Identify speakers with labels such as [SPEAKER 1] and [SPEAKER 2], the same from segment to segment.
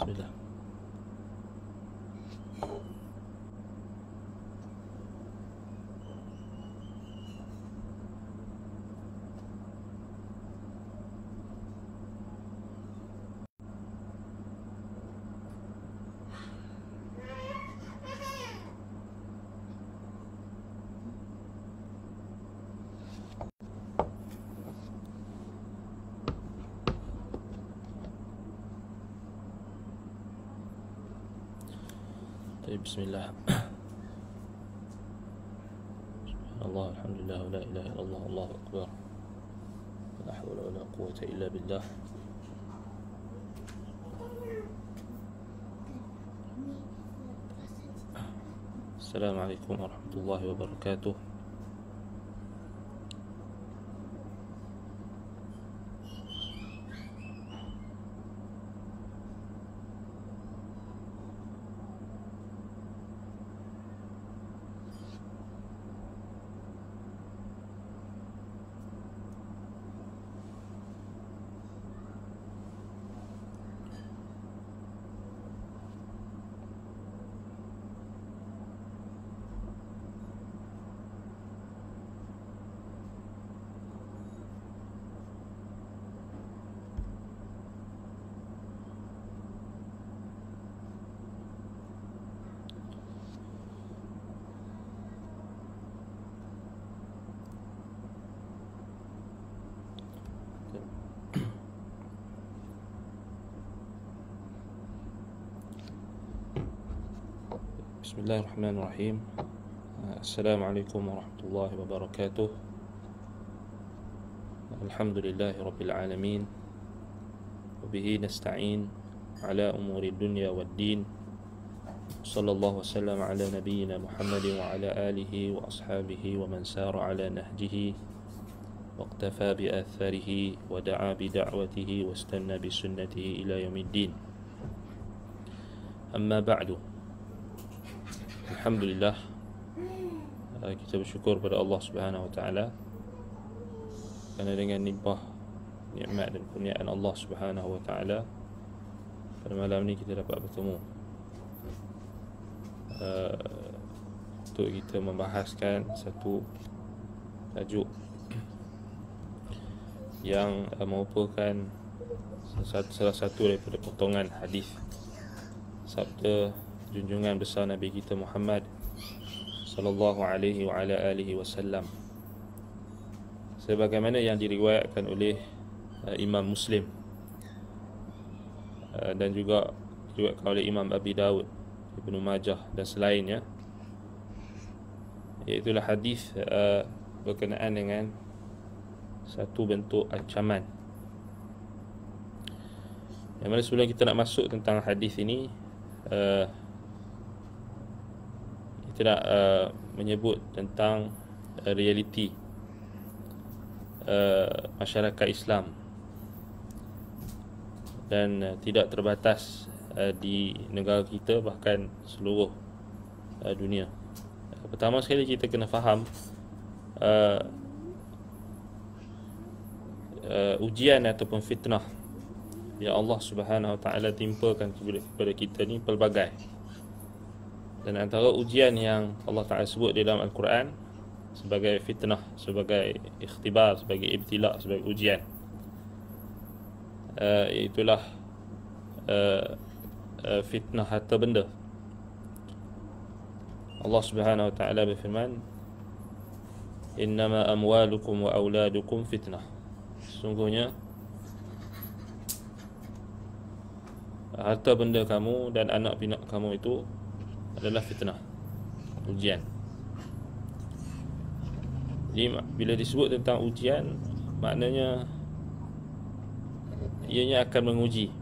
[SPEAKER 1] Bismillah. Bismillah. Allah, alhamdulillah, la ilaha illallah, Allahu akbar. La hawla wa la quwwata illa billah. Assalamualaikum warahmatullahi wabarakatuh. Bismillahirrahmanirrahim. Assalamualaikum warahmatullahi wabarakatuh. Alhamdulillahi rabbil alamin. Wabihi nasta'in ala umuri dunya waddin. Sallallahu wasallam ala nabiyyina Muhammadin wa ala alihi wa ashabihi wa man sara ala nahjihi waqtafa bi atharihi wa da'a bi da'watihi wa istanna bi sunnatihi ila yaumiddin. Amma ba'du. Alhamdulillah, kita bersyukur pada Allah Subhanahu wa taala kerana dengan limpah nikmat dan kurniaan Allah Subhanahu wa taala pada malam ni kita dapat bertemu untuk kita membahaskan satu tajuk yang merupakan salah satu daripada potongan hadis sabda junjungan besar Nabi kita Muhammad sallallahu alaihi wa ala alihi wasallam, sebagaimana yang diriwayatkan oleh Imam Muslim dan juga diriwayatkan oleh Imam Abi Dawud, Ibnu Majah dan selainnya, iaitulah hadis berkenaan dengan satu bentuk ancaman. Yang mana sebelum kita nak masuk tentang hadis ini, kita nak menyebut tentang realiti masyarakat Islam, dan tidak terbatas di negara kita, bahkan seluruh dunia. Pertama sekali kita kena faham ujian ataupun fitnah yang Allah Subhanahu wa taala timpakan kepada kita ni pelbagai. Dan antara ujian yang Allah Ta'ala sebut di dalam Al-Quran sebagai fitnah, sebagai ikhtibar, sebagai ibtila, sebagai ujian, itulah fitnah harta benda. Allah Subhanahu wa Ta'ala berfirman, innama amwalukum wa auladukum fitnah. Sesungguhnya harta benda kamu dan anak pinak kamu itu adalah fitnah, ujian. Jadi bila disebut tentang ujian, maknanya ianya akan menguji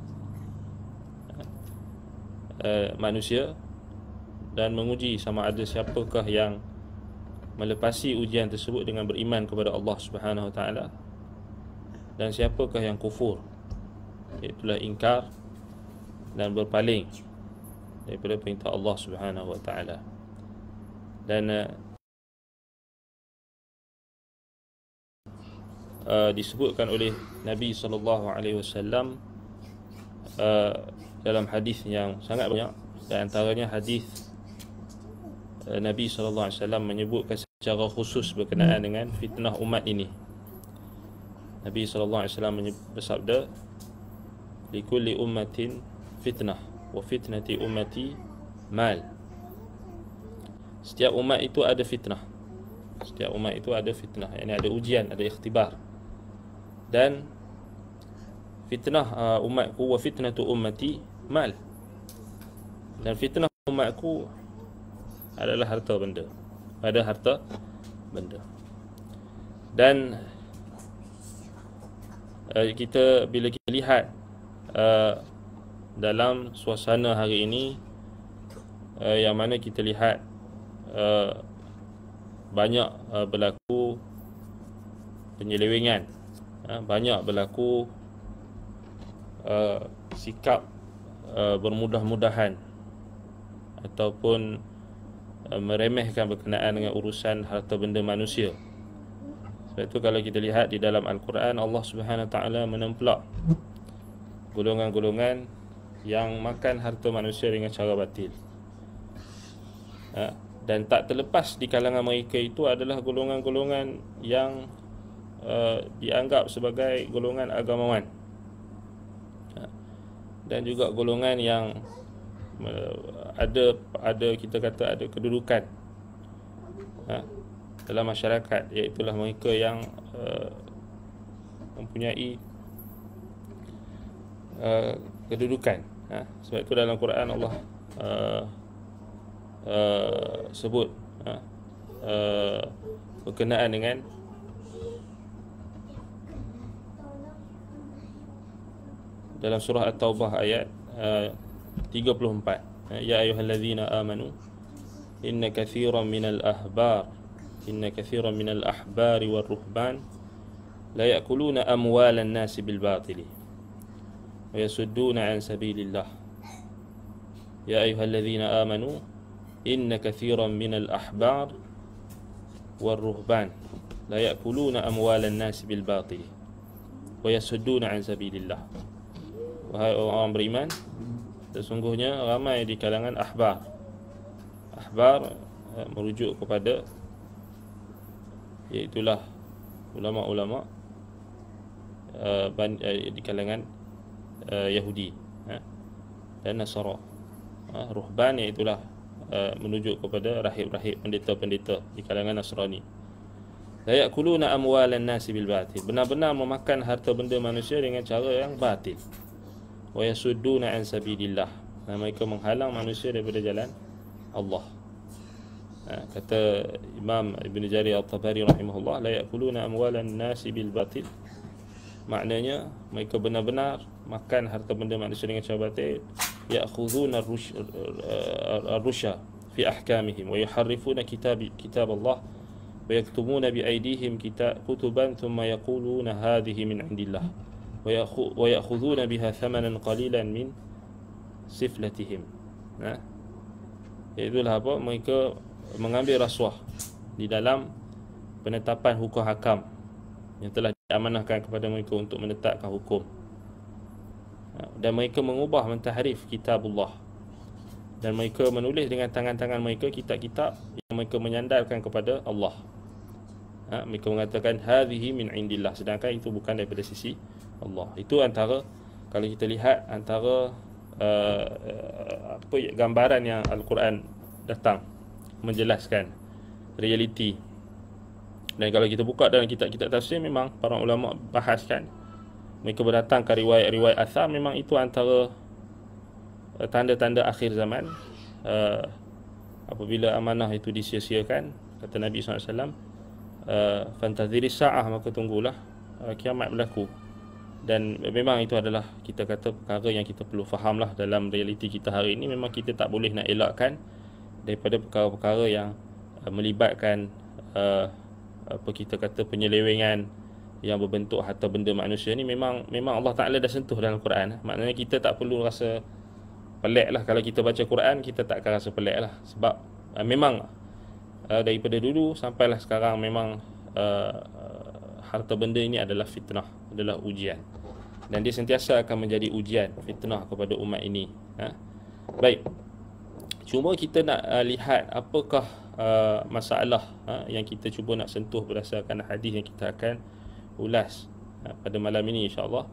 [SPEAKER 1] manusia dan menguji sama ada siapakah yang melepasi ujian tersebut dengan beriman kepada Allah Subhanahu wa taala, dan siapakah yang kufur, iaitulah ingkar dan berpaling daripada perintah Allah Subhanahu wa taala. Dan disebutkan oleh Nabi sallallahu alaihi wasallam dalam hadis yang sangat banyak, dan antaranya hadis Nabi SAW menyebutkan secara khusus berkenaan dengan fitnah umat ini. Nabi SAW bersabda, likulli ummatin fitnah wa fitnati ummati mal. Setiap umat itu ada fitnah. Setiap umat itu ada fitnah, yakni ada ujian, ada ikhtibar. Dan fitnah umatku wa fitnatu ummati mal. Dan fitnah umatku adalah harta benda. Pada harta benda. Dan kita bila kita lihat dalam suasana hari ini, yang mana kita lihat banyak berlaku penyelewengan, banyak berlaku sikap bermudah-mudahan ataupun meremehkan berkenaan dengan urusan harta benda manusia. Sebab itu kalau kita lihat di dalam Al-Quran, Allah Subhanahu Wa Taala menempelak golongan-golongan yang makan harta manusia dengan cara batil. Dan tak terlepas di kalangan mereka itu adalah golongan-golongan yang dianggap sebagai golongan agamawan, dan juga golongan yang ada kita kata ada kedudukan dalam masyarakat, iaitulah mereka yang mempunyai kedudukan. Sebab itu dalam Quran Allah sebut berkenaan dengan dalam surah At-Taubah ayat 34, ya ayyuhallazina amanu inna katsiran minal ahbari warruhban la ya'kuluna amwalan nasi bil batili wa yasudduna an sabilillah. Ya ayyuhallazina amanu inna katsiran minal ahbar warruhban la ya'kuluna amwalan nasi bil batili wa yasudduna an sabilillah. Wahai orang beriman, sesungguhnya ramai di kalangan ahbar. Ahbar merujuk kepada iaitulah ulama-ulama di kalangan Yahudi dan Nasara. Ruhban iaitulah menuju kepada rahib-rahib, pendeta-pendeta di kalangan Nasrani. La ya'kuluna amwalan nasi bil batil, benar-benar memakan harta benda manusia dengan cara yang batil. Wa yasudduna an sabilillah, dan mereka menghalang manusia daripada jalan Allah. Kata Imam Ibn Jarir At-Tabari rahimahullah, la ya'kuluna amwalan nasi bil batil, maknanya mereka benar-benar makan harta benda manusia dengan cara batil. Ya'khudhuna ar-rusha fi ahkamihim wa yuharrifuna kitab Allah wa yaktumuna bi aydihim kutuban thumma yaquluna hadhihi min indillah wa ya'khudhuna biha thamanan qalilan min siflatihim. Itulah apa, mereka mengambil rasuah di dalam penetapan hukum hakam yang telah diamanahkan kepada mereka untuk menetapkan hukum. Dan mereka mengubah, mentahrif kitabullah, dan mereka menulis dengan tangan-tangan mereka kitab-kitab yang mereka menyandarkan kepada Allah. Mereka mengatakan hadhihi min indillah, sedangkan itu bukan daripada sisi Allah. Itu antara, kalau kita lihat antara gambaran yang Al-Quran datang menjelaskan realiti. Dan kalau kita buka dalam kitab-kitab tafsir, memang para ulama bahaskan, mereka berdatangkan riwayat-riwayat asar, memang itu antara tanda-tanda akhir zaman. Apabila amanah itu disia-siakan, kata Nabi SAW, fantaziri sa'ah, maka tunggulah kiamat berlaku. Dan memang itu adalah, kita kata, perkara yang kita perlu fahamlah dalam realiti kita hari ini. Memang kita tak boleh nak elakkan daripada perkara-perkara yang melibatkan apa kita kata penyelewengan yang berbentuk harta benda manusia ni. Memang Allah Ta'ala dah sentuh dalam Quran. Maknanya kita tak perlu rasa pelik lah. Kalau kita baca Quran, kita tak akan rasa pelik lah. Sebab memang daripada dulu sampailah sekarang, memang harta benda ini adalah fitnah, adalah ujian. dan dia sentiasa akan menjadi ujian, fitnah kepada umat ini. Baik, cuma kita nak lihat apakah masalah yang kita cuba nak sentuh berdasarkan hadis yang kita akan ulas pada malam ini insya-Allah.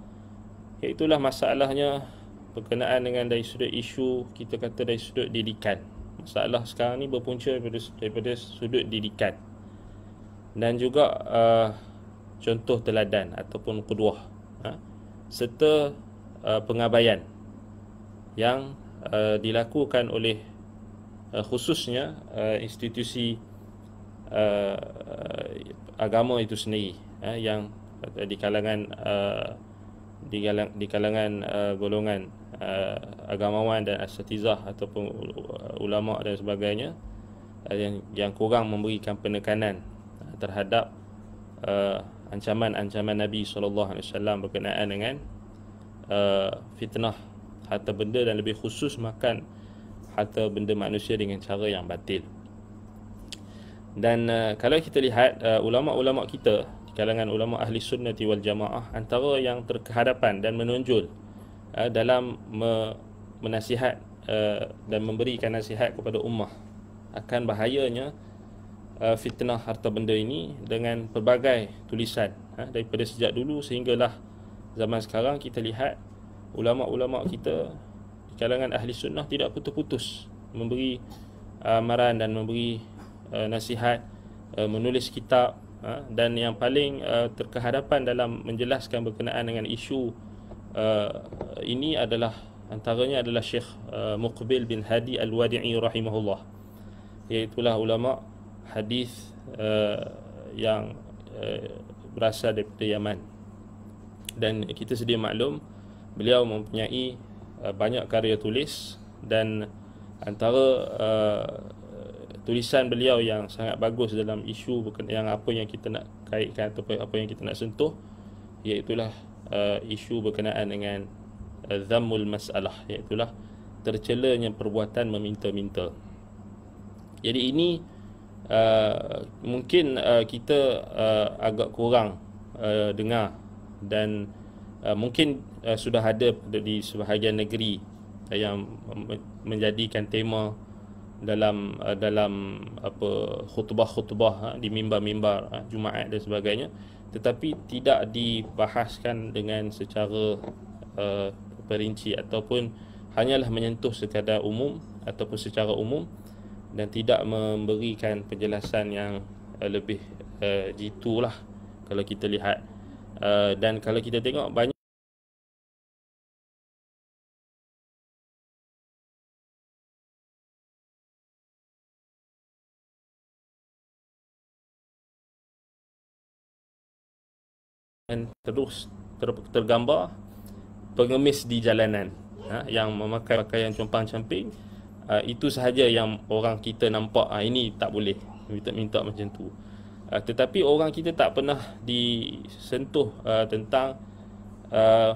[SPEAKER 1] Iaitulah masalahnya berkenaan dengan dari sudut isu, kita kata dari sudut didikan. Masalah sekarang ni berpunca daripada sudut didikan, dan juga contoh teladan ataupun qudwah, serta pengabaian yang dilakukan oleh khususnya institusi agama itu sendiri, yang di kalangan golongan agamawan dan asatizah ataupun ulama dan sebagainya, yang kurang memberikan penekanan terhadap ancaman-ancaman Nabi SAW berkenaan dengan fitnah harta benda, dan lebih khusus makan harta benda manusia dengan cara yang batil. Dan kalau kita lihat ulama-ulama kita, kalangan ulama ahli sunnati wal jamaah, antara yang terkehadapan dan menonjol dalam menasihat dan memberikan nasihat kepada ummah akan bahayanya fitnah harta benda ini dengan pelbagai tulisan daripada sejak dulu sehinggalah zaman sekarang. Kita lihat ulama-ulama kita di kalangan ahli sunnah tidak putus-putus memberi amaran dan memberi nasihat, menulis kitab, dan yang paling terkehadapan dalam menjelaskan berkenaan dengan isu ini adalah, antaranya adalah Syekh Muqbil bin Hadi Al-Wadi'i rahimahullah, iaitulah ulama hadis yang berasal daripada Yaman. Dan kita sedia maklum, beliau mempunyai banyak karya tulis, dan antara tulisan beliau yang sangat bagus dalam isu yang apa yang kita nak kaitkan atau apa yang kita nak sentuh, iaitulah isu berkenaan dengan dhammul masalah, iaitulah tercelanya perbuatan meminta-minta. Jadi ini mungkin kita agak kurang dengar, dan mungkin sudah ada di sebahagian negeri yang menjadikan tema dalam apa khutbah-khutbah di mimbar-mimbar Jumaat dan sebagainya, tetapi tidak dibahaskan dengan secara perinci, ataupun hanyalah menyentuh sekadar umum ataupun secara umum, dan tidak memberikan penjelasan yang lebih jitu lah kalau kita lihat. Dan kalau kita tengok banyak terus tergambar pengemis di jalanan yang memakai pakaian compang-camping. Itu sahaja yang orang kita nampak, ini tak boleh minta macam tu. Tetapi orang kita tak pernah disentuh tentang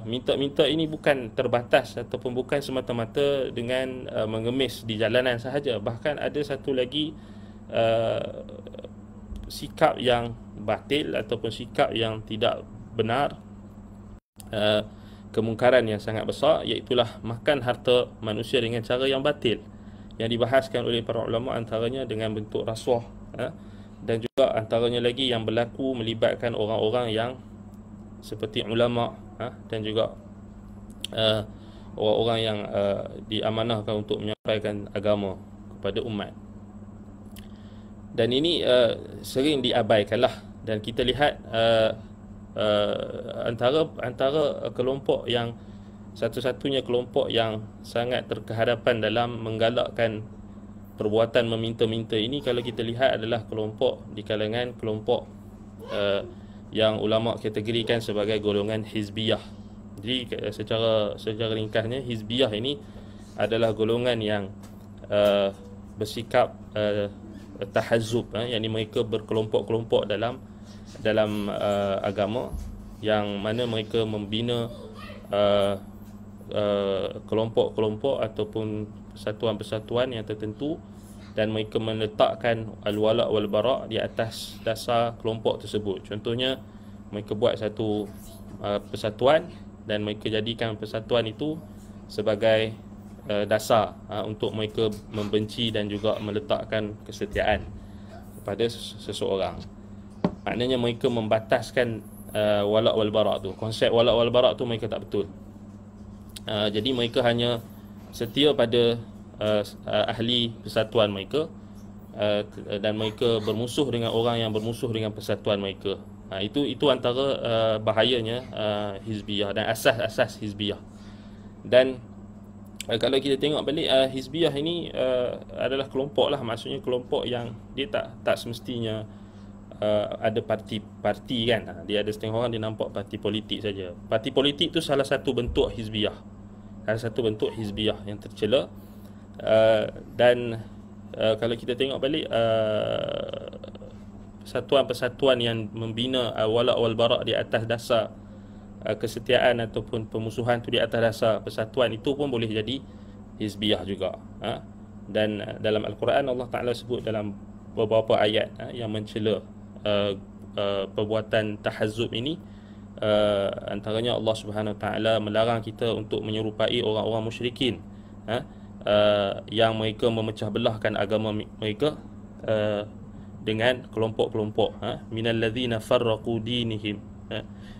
[SPEAKER 1] minta-minta ini bukan terbatas ataupun bukan semata-mata dengan mengemis di jalanan sahaja. Bahkan ada satu lagi sikap yang batil ataupun sikap yang tidak benar, kemungkaran yang sangat besar, iaitulah makan harta manusia dengan cara yang batil, yang dibahaskan oleh para ulama, antaranya dengan bentuk rasuah, dan juga antaranya lagi yang berlaku melibatkan orang-orang yang seperti ulama, dan juga orang-orang yang diamanahkan untuk menyampaikan agama kepada umat. Dan ini sering diabaikanlah, dan kita lihat antara kelompok yang satu-satunya kelompok yang sangat terkehadapan dalam menggalakkan perbuatan meminta-minta ini, kalau kita lihat, adalah kelompok di kalangan kelompok yang ulama kategorikan sebagai golongan hizbiyah. Jadi secara ringkasnya, hizbiyah ini adalah golongan yang bersikap tahazzub, yakni mereka berkelompok-kelompok dalam agama, yang mana mereka membina kelompok-kelompok ataupun persatuan-persatuan yang tertentu, dan mereka meletakkan al-wala' wal bara' di atas dasar kelompok tersebut. Contohnya, mereka buat satu persatuan, dan mereka jadikan persatuan itu sebagai dasar untuk mereka membenci dan juga meletakkan kesetiaan kepada seseorang. Maknanya mereka membataskan wala' wal bara' tu. Konsep wala' wal bara' tu mereka tak betul. Jadi mereka hanya setia pada ahli persatuan mereka, dan mereka bermusuh dengan orang yang bermusuh dengan persatuan mereka. Itu antara bahayanya hizbiyah dan asas-asas hizbiyah. Dan kalau kita tengok balik, hizbiyah ini adalah kelompok lah. Maksudnya kelompok yang dia tak semestinya ada parti kan. Dia ada setengah orang dia nampak parti politik saja. Parti politik tu salah satu bentuk hizbiyah, salah satu bentuk hizbiyah yang tercela. Dan kalau kita tengok balik, persatuan-persatuan yang membina wala' wal bara' di atas dasar kesetiaan ataupun permusuhan tu di atas dasar persatuan, itu pun boleh jadi hizbiyah juga. Dan dalam Al-Quran Allah Ta'ala sebut dalam beberapa ayat yang mencela perbuatan tahazzub ini. Antaranya Allah Subhanahu Wa Ta'ala melarang kita untuk menyerupai orang-orang musyrikin yang mereka memecah belahkan agama mereka dengan kelompok-kelompok. Minal ladzina farraqu dinihim,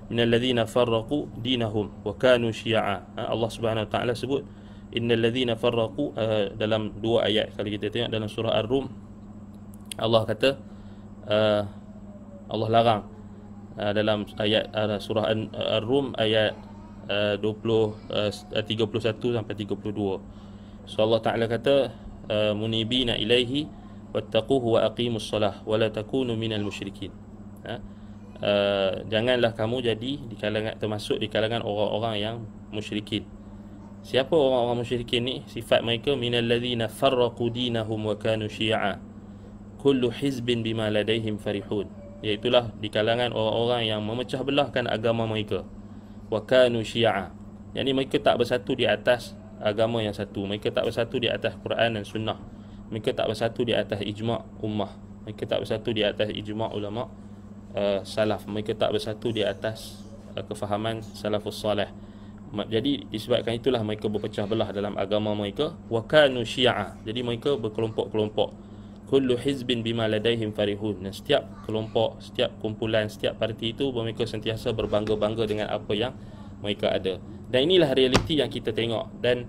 [SPEAKER 1] minal ladzina farraqu dinahum wa kanu syi'a. Allah Subhanahu Wa Ta'ala sebut innal ladzina farraqu dalam dua ayat. Kalau kita tengok dalam surah Ar-Rum, Allah kata Allah larang dalam ayat surah Ar-Rum ayat 31 sampai 32. So Allah Ta'ala kata munibina ilaihi wattaquhu wa aqimus salah wa la takunu minal musyrikin. Janganlah kamu jadi termasuk di kalangan orang-orang yang musyrikin. Siapa orang-orang musyrikin ni? Sifat mereka minal ladzina farraqu dinahum wa kanu syi'a kullu hizbin bima ladaihim farihun. Iaitulah di kalangan orang-orang yang memecah belahkan agama mereka. Wa kanu syi'a, yakni mereka tak bersatu di atas agama yang satu. Mereka tak bersatu di atas Quran dan Sunnah. Mereka tak bersatu di atas ijma' ummah. Mereka tak bersatu di atas ijma' ulama' salaf. Mereka tak bersatu di atas kefahaman salafus salih. Jadi disebabkan itulah mereka berpecah belah dalam agama mereka. Wa kanu syi'a, jadi mereka berkelompok-kelompok. Kullu hizbin bima ladaihim farihun. Dan setiap kelompok, setiap kumpulan, setiap parti itu mereka sentiasa berbangga-bangga dengan apa yang mereka ada. Dan inilah realiti yang kita tengok. Dan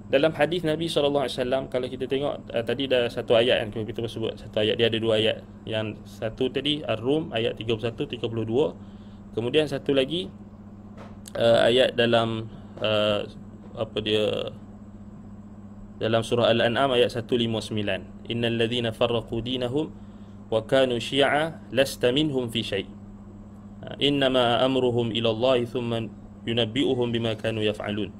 [SPEAKER 1] dalam hadis Nabi SAW, kalau kita tengok tadi dah satu ayat yang kita sebut, satu ayat, dia ada dua ayat. Yang satu tadi Ar-Rum ayat 31 32. Kemudian satu lagi ayat dalam dalam surah Al-An'am ayat 159. Innal ladzina farraqu dinahum wa kanu syi'a lasta minhum fi syai'. Innama amruhum ila Allah thumma yunabbi'uhum bima kanu yaf'alun.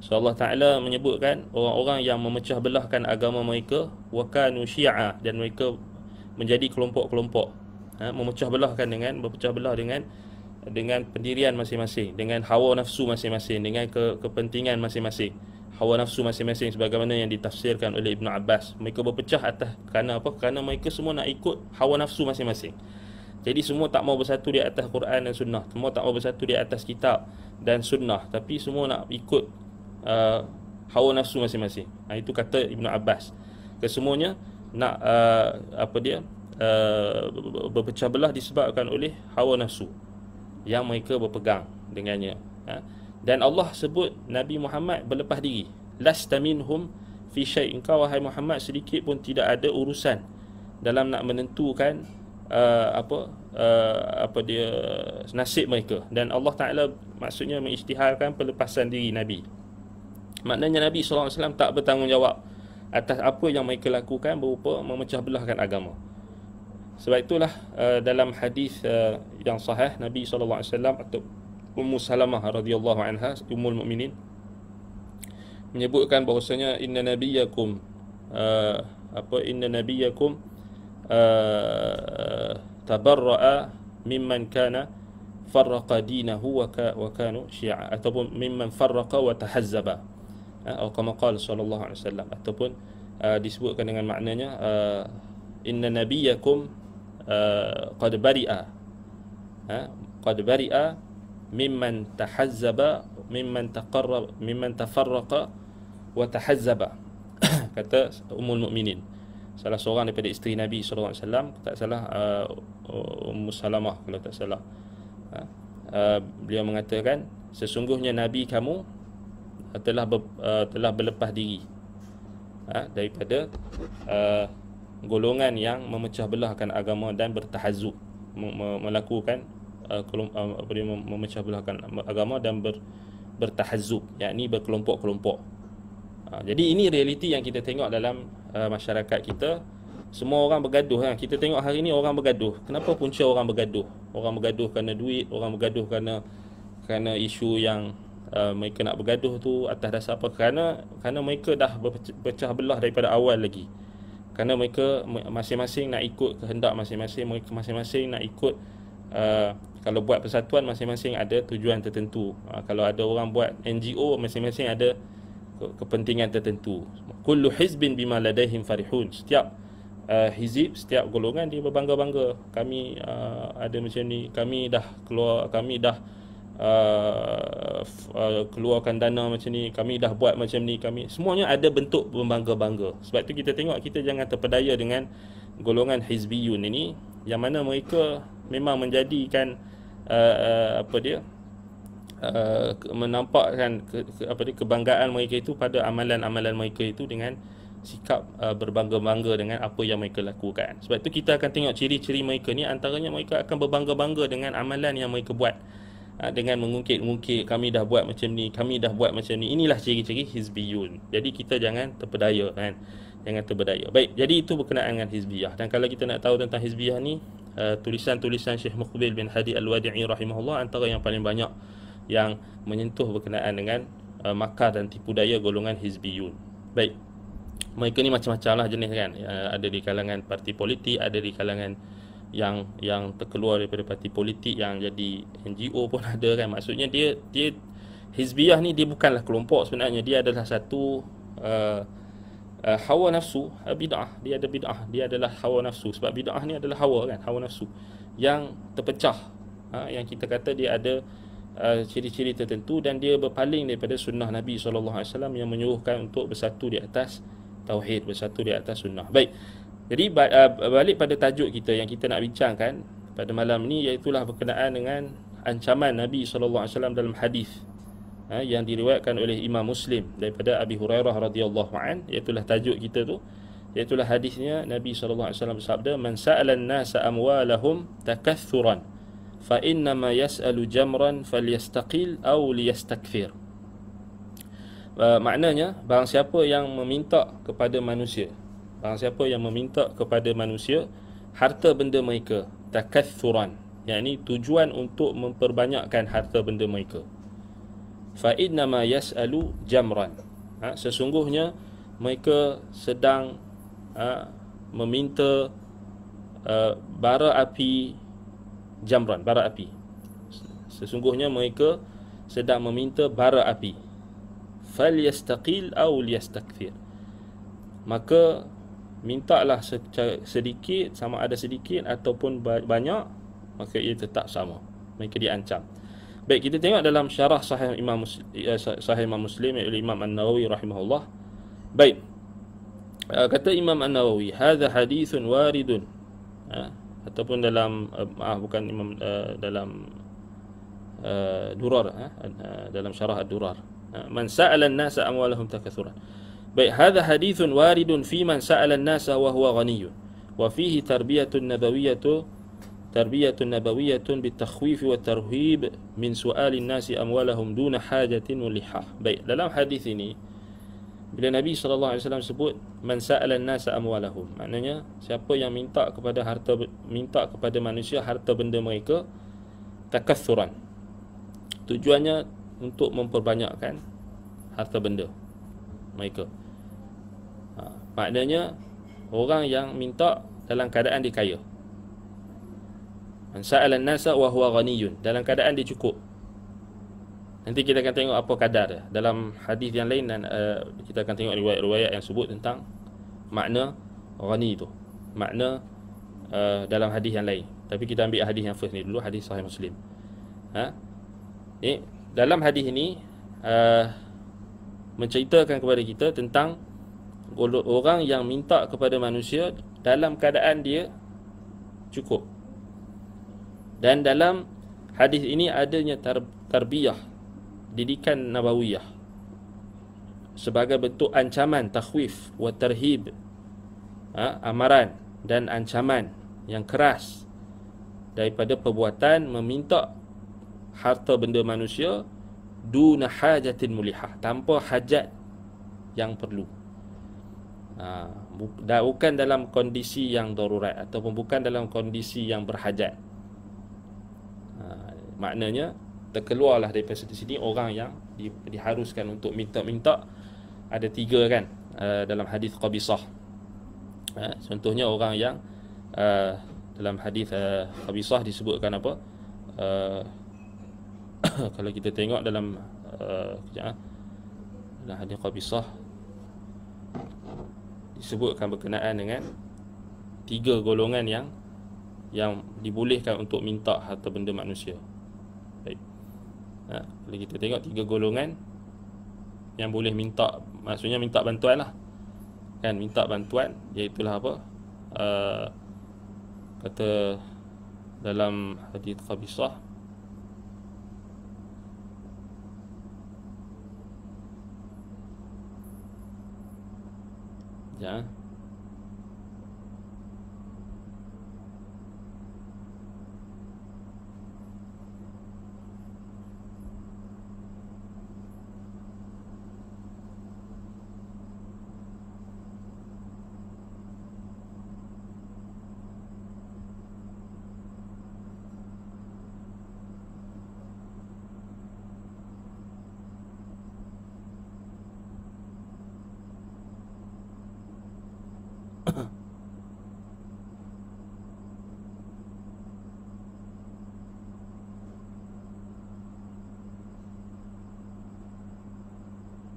[SPEAKER 1] So Allah Ta'ala menyebutkan orang-orang yang memecah belahkan agama mereka, wa kanu syi'a, dan mereka menjadi kelompok-kelompok, berpecah belah dengan pendirian masing-masing, dengan hawa nafsu masing-masing, dengan kepentingan masing-masing, hawa nafsu masing-masing, sebagaimana yang ditafsirkan oleh Ibn Abbas. Mereka berpecah atas kerana apa? Kerana mereka semua nak ikut hawa nafsu masing-masing. Jadi semua tak mau bersatu di atas Quran dan Sunnah, semua tak mau bersatu di atas kitab dan Sunnah, tapi semua nak ikut hawa nafsu masing-masing. Itu kata Ibn Abbas. Kesemuanya nak berpecah belah disebabkan oleh hawa nafsu yang mereka berpegang dengannya. Dan Allah sebut Nabi Muhammad berlepas diri. Lasta minhum fi syai'. Engkau wahai Muhammad sedikit pun tidak ada urusan dalam nak menentukan nasib mereka. Dan Allah Ta'ala maksudnya mengisytiharkan pelepasan diri Nabi. Maknanya Nabi SAW tak bertanggungjawab atas apa yang mereka lakukan berupa memecah belahkan agama. Sebab itulah dalam hadis yang sahih Nabi SAW atau Ummu Salamah radhiyallahu anha, Ummul Mukminin, menyebutkan bahawasanya inna nabiyakum tabarra'a mimman kana farraqa dinahu wa kanu syi'a, ataupun mimman farraqa wa tahazzaba, atau kama qala sallallahu alaihi wasallam, ataupun disebutkan dengan maknanya inna nabiyakum qad bari'a mimman tahazzaba mimman tafarraqa wa tahazzaba. Kata Ummul Mukminin, salah seorang daripada isteri Nabi sallallahu alaihi wasallam, tak salah Ummu Salamah kalau tak salah. Beliau mengatakan, sesungguhnya Nabi kamu telah berlepas diri daripada golongan yang memecah belahkan agama dan bertahazzub, melakukan memecah belahkan agama dan bertahazzub, yakni berkelompok-kelompok. Jadi ini realiti yang kita tengok dalam masyarakat kita. Semua orang bergaduh kan. Kita tengok hari ni orang bergaduh. Kenapa punca orang bergaduh? Orang bergaduh kerana duit, orang bergaduh kerana isu yang mereka nak bergaduh tu atas dasar apa? Kerana mereka dah berpecah belah daripada awal lagi. Kerana mereka masing-masing nak ikut kehendak masing-masing, mereka masing-masing nak ikut kalau buat persatuan masing-masing ada tujuan tertentu. Kalau ada orang buat NGO, masing-masing ada kepentingan tertentu. Kullu hizbin bima ladaihim farihun. Setiap hizib, setiap golongan dia berbangga-bangga. Kami ada macam ni, kami dah keluarkan dana macam ni, kami dah buat macam ni, kami semuanya ada bentuk berbangga-bangga. Sebab tu kita tengok, kita jangan terpedaya dengan golongan hizbiyun ini, yang mana mereka memang menjadikan menampakkan kebanggaan mereka itu pada amalan-amalan mereka itu dengan sikap berbangga-bangga dengan apa yang mereka lakukan. Sebab tu kita akan tengok ciri-ciri mereka ni, antaranya mereka akan berbangga-bangga dengan amalan yang mereka buat, dengan mengungkit-ungkit, kami dah buat macam ni, kami dah buat macam ni. Inilah ciri-ciri hizbiyun. Jadi kita jangan terpedaya kan. Jangan terpedaya. Baik, jadi itu berkenaan dengan hizbiyah. Dan kalau kita nak tahu tentang hizbiyah ni, tulisan-tulisan Syekh Muqbil bin Hadi Al-Wadi'i rahimahullah antara yang paling banyak yang menyentuh berkenaan dengan makar dan tipu daya golongan hizbiyun. Baik, mereka ni macam-macam lah jenis kan. Ada di kalangan parti politik, ada di kalangan yang terkeluar daripada parti politik, yang jadi NGO pun ada kan. Maksudnya dia hizbiyah ni dia bukanlah kelompok sebenarnya, dia adalah satu hawa nafsu, bid'ah. Dia ada bid'ah, dia adalah hawa nafsu. Sebab bid'ah ni adalah hawa kan, hawa nafsu yang terpecah, yang kita kata dia ada ciri-ciri tertentu dan dia berpaling daripada sunnah Nabi SAW yang menyuruhkan untuk bersatu di atas tauhid, bersatu di atas sunnah. Baik, jadi balik pada tajuk kita yang kita nak bincangkan pada malam ni, iaitulah berkenaan dengan ancaman Nabi SAW dalam hadis yang diriwayatkan oleh Imam Muslim daripada Abi Hurairah radhiyallahu an. Iaitulah tajuk kita tu, iaitulah hadisnya Nabi SAW bersabda, man sa'ala an-nasa amwalahum takathuran fa innama yas'alu jamran falyastaqil aw liyastakfir. Maknanya, barang siapa yang meminta kepada manusia, barang siapa yang meminta kepada manusia harta benda mereka, takathuran, yakni tujuan untuk memperbanyakkan harta benda mereka, fa innama yas'alu jamran, sesungguhnya mereka sedang meminta bara api. Jamran, bara api. Sesungguhnya mereka sedang meminta bara api. Falyastaqil aw liyastakthir. Maka mintalah sedikit, sama ada sedikit ataupun banyak, maka ia tetap sama. Mereka diancam. Baik, kita tengok dalam syarah Sahih Imam Muslim oleh Imam An-Nawawi rahimahullah. Baik, kata Imam An-Nawawi, hadza hadithun waridun, ataupun dalam bukan Imam, dalam Durar, dalam syarah Ad-Durar, man sa'ala an-nasa amwalahum takathuran. Baik, hadza hadithun waridun fi man sa'ala an-nasa wa huwa ghaniyyun wa fihi tarbiyatun nabawiyyatun bitakhwif wa tarhib min su'ali an-nasi amwalahum duna hajatin wa lihah. Baik, dalam hadis ini bila Nabi SAW sebut man sa'ala an-nasa amwalahum, maknanya siapa yang minta kepada manusia harta benda mereka, takathuran, tujuannya untuk memperbanyakkan harta benda mereka. Maknanya orang yang minta dalam keadaan dia kaya. Man sa'ala an-nasa wa huwa ghaniyyun, dalam keadaan dia cukup. Nanti kita akan tengok apa kadar dia. Dalam hadis yang lain, dan kita akan tengok riwayat-riwayat yang sebut tentang makna ghani tu. Makna dalam hadis yang lain. Tapi kita ambil hadis yang first ni dulu, hadis Sahih Muslim. Dalam hadis ini menceritakan kepada kita tentang orang yang minta kepada manusia dalam keadaan dia cukup. Dan dalam hadis ini adanya tarbiyah, didikan nabawiyah, sebagai bentuk ancaman, takhwif wa tarhib, amaran dan ancaman yang keras daripada perbuatan meminta harta benda manusia duna hajatin mulihah, tanpa hajat yang perlu. Bukan dalam kondisi yang darurat ataupun bukan dalam kondisi yang berhajat. Maknanya terkeluarlah daripada sini orang yang diharuskan untuk minta-minta. Ada 3 kan, dalam hadis Qabisah. Contohnya orang yang dalam hadis Qabisah disebutkan apa? Kalau kita tengok dalam dalam hadis Qabisah disebutkan berkenaan dengan 3 golongan yang dibolehkan untuk minta harta benda manusia. Baik. Kalau kita tengok 3 golongan yang boleh minta, maksudnya minta bantuan lah kan, minta bantuan, iaitulah apa, kata dalam hadis Qabisah, ya,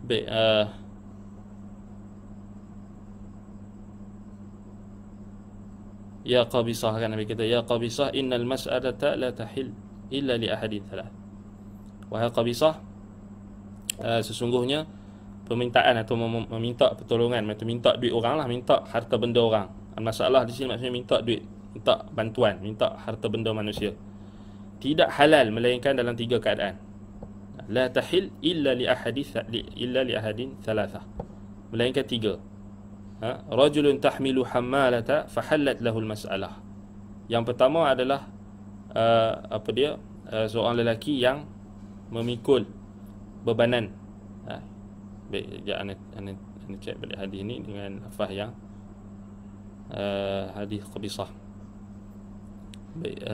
[SPEAKER 1] baik. Ya Qabisah, kan Nabi kata, ya Qabisah innal mas'alata la tahil illa li ahadin thalath. Wahai Qabisah, sesungguhnya permintaan atau meminta pertolongan, minta duit orang lah, minta harta benda orang. Masalah di sini maksudnya minta duit, minta bantuan, minta harta benda manusia, tidak halal melainkan dalam 3 keadaan. La tahil illa li ahadin thalatha, melainkan 3. Rajulun tahmilu hammalata fahallat lahul mas'alah. Yang pertama adalah seorang lelaki yang memikul bebanan. Baik, sekejap ana cek balik hadis ni dengan lafaz yang hadis Qabisah. Baik,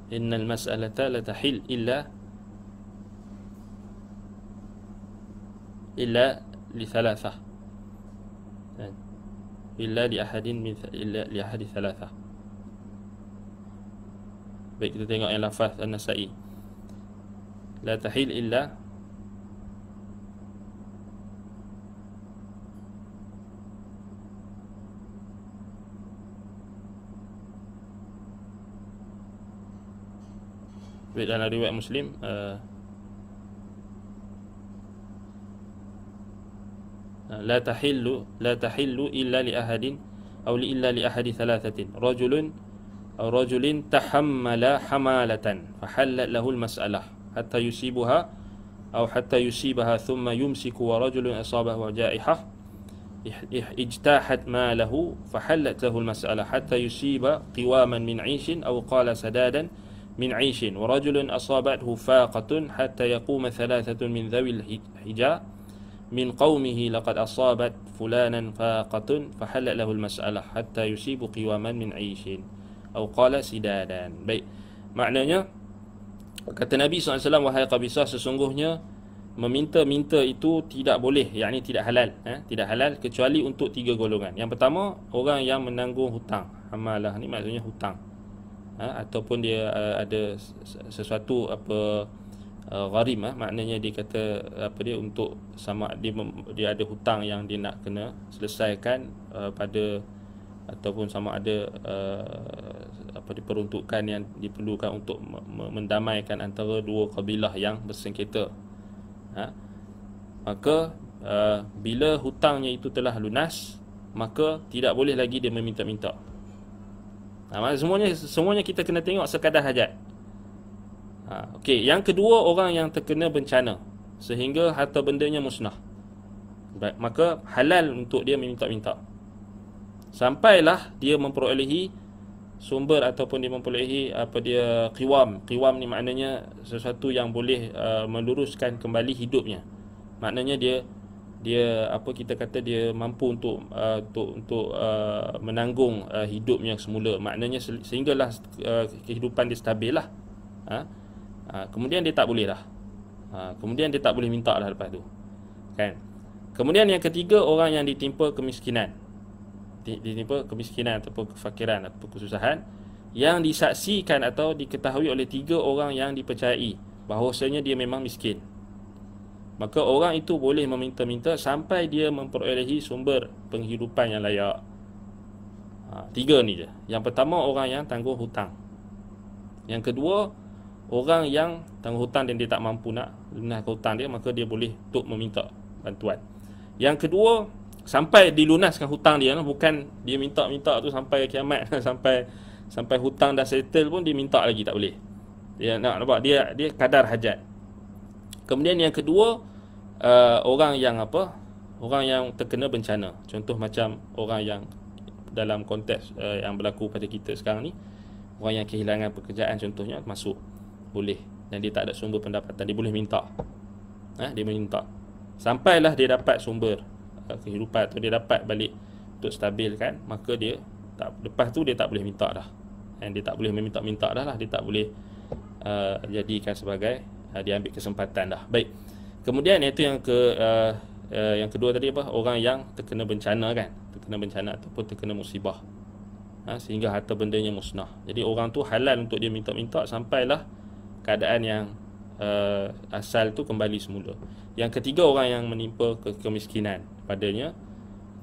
[SPEAKER 1] innal mas'alata la tahil illa li thalathah, illa li ahadi thalathah. Baik, kita tengok yang lafaz An-Nasa'i, la tahil illa dalam riwayat Muslim, la tahillu illa li ahadin illa li ahadi thalathatin rajulin tahammala hamalatan fahallat lahu al-mas'alah hatta yusibaha thumma yumsiku, wa rajulun asabahu ja'ihah ijtahat malahu fahallat lahu al-mas'alah hatta yusiba qiwaman min 'ishin aw qala sadadan min 'ishin, wa rajulun asabathu faqatun hatta yaquma thalathatun min dhawil hija min qaumihi laqad asabat fulanan faqatun fahallat lahu al-mas'alah hatta yusibu qiwaman min 'ishin aw qala sidadan. Baik, maknanya kata Nabi SAW, wahai Qabisah, sesungguhnya meminta-minta itu tidak boleh, yakni tidak halal, tidak halal kecuali untuk 3 golongan. Yang pertama, orang yang menanggung hutang. Hamalah ni maksudnya hutang, ataupun dia ada sesuatu gharim, maknanya dia kata apa dia, untuk sama dia ada hutang yang dia nak kena selesaikan pada, ataupun sama ada apa diperuntukkan yang diperlukan untuk mendamaikan antara dua kabilah yang bersengketa. Maka bila hutangnya itu telah lunas, maka tidak boleh lagi dia meminta-minta. Semuanya kita kena tengok sekadar hajat. Okey, yang kedua, orang yang terkena bencana sehingga harta bendanya musnah. Baik, maka halal untuk dia meminta-minta sampailah dia memperolehi sumber ataupun dia memperolehi apa dia qiwam. Qiwam ni maknanya sesuatu yang boleh meluruskan kembali hidupnya. Maknanya dia apa kita kata dia mampu untuk menanggung hidupnya semula. Maknanya sehinggalah kehidupan dia stabil lah. Kemudian dia tak boleh dah. Kemudian dia tak boleh minta dah lepas tu. Kan? Kemudian yang ketiga, orang yang ditimpa kemiskinan. Ditimpa kemiskinan ataupun kefakiran ataupun kesusahan yang disaksikan atau diketahui oleh 3 orang yang dipercayai bahawasanya dia memang miskin. Maka orang itu boleh meminta-minta sampai dia memperolehi sumber penghidupan yang layak. 3 ni je. Yang pertama, orang yang tangguh hutang. Yang kedua, orang yang tangguh hutang dan dia tak mampu nak lunaskan hutang dia, maka dia boleh untuk meminta bantuan. Yang kedua, sampai dilunaskan hutang dia, bukan dia minta-minta tu sampai kiamat sampai hutang dah settle pun dia minta lagi, tak boleh. Dia nampak dia kadar hajat. Kemudian yang kedua, orang yang orang yang terkena bencana. Contoh macam orang yang dalam konteks yang berlaku pada kita sekarang ni, orang yang kehilangan pekerjaan contohnya, masuk boleh, dan dia tak ada sumber pendapatan, dia boleh minta. Dia minta sampailah dia dapat sumber kehidupan atau dia dapat balik untuk stabilkan, maka dia tak, lepas tu dia tak boleh minta dah. Dan dia tak boleh meminta-minta dah lah, dia tak boleh jadikan sebagai dia ambil kesempatan dah. Baik. Kemudian itu yang yang kedua tadi apa? Orang yang terkena bencana kan, terkena bencana ataupun terkena musibah. Sehingga harta bendanya musnah. Jadi orang tu halal untuk dia minta-minta sampailah keadaan yang asal tu kembali semula. Yang ketiga, orang yang menimpa kemiskinan padanya,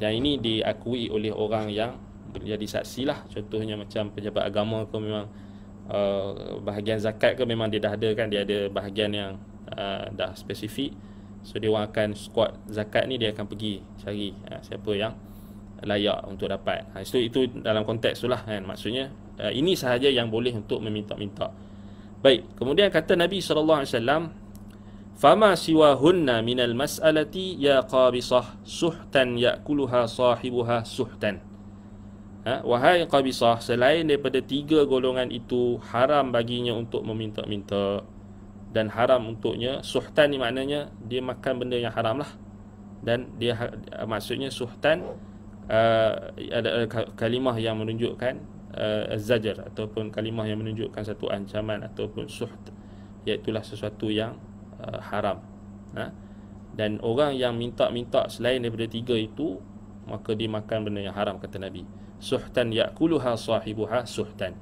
[SPEAKER 1] dan ini diakui oleh orang yang jadi saksi lah. Contohnya macam pejabat agama ke, memang bahagian zakat ke memang dia dah ada kan, dia ada bahagian yang dah spesifik. So dia orang akan squad zakat ni, dia akan pergi cari siapa yang layak untuk dapat. So itu dalam konteks tu lah kan. Maksudnya ini sahaja yang boleh untuk meminta-minta. Baik, kemudian kata Nabi SAW, "Fama siwahunna minal mas'alati ya qabisah suhtan ya'kuluha sahibuha suhtan." Wahai qabisah, selain daripada 3 golongan itu, haram baginya untuk meminta-minta, dan haram untuknya. Suhtan ni maknanya dia makan benda yang haram lah. Dan dia maksudnya suhtan ada kalimah yang menunjukkan az-zajar, ataupun kalimah yang menunjukkan satu ancaman, ataupun suht, iaitulah sesuatu yang haram. Dan orang yang minta-minta selain daripada 3 itu, maka dia makan benda yang haram, kata Nabi. Suhtan ya'kuluha sahibuha suhtan.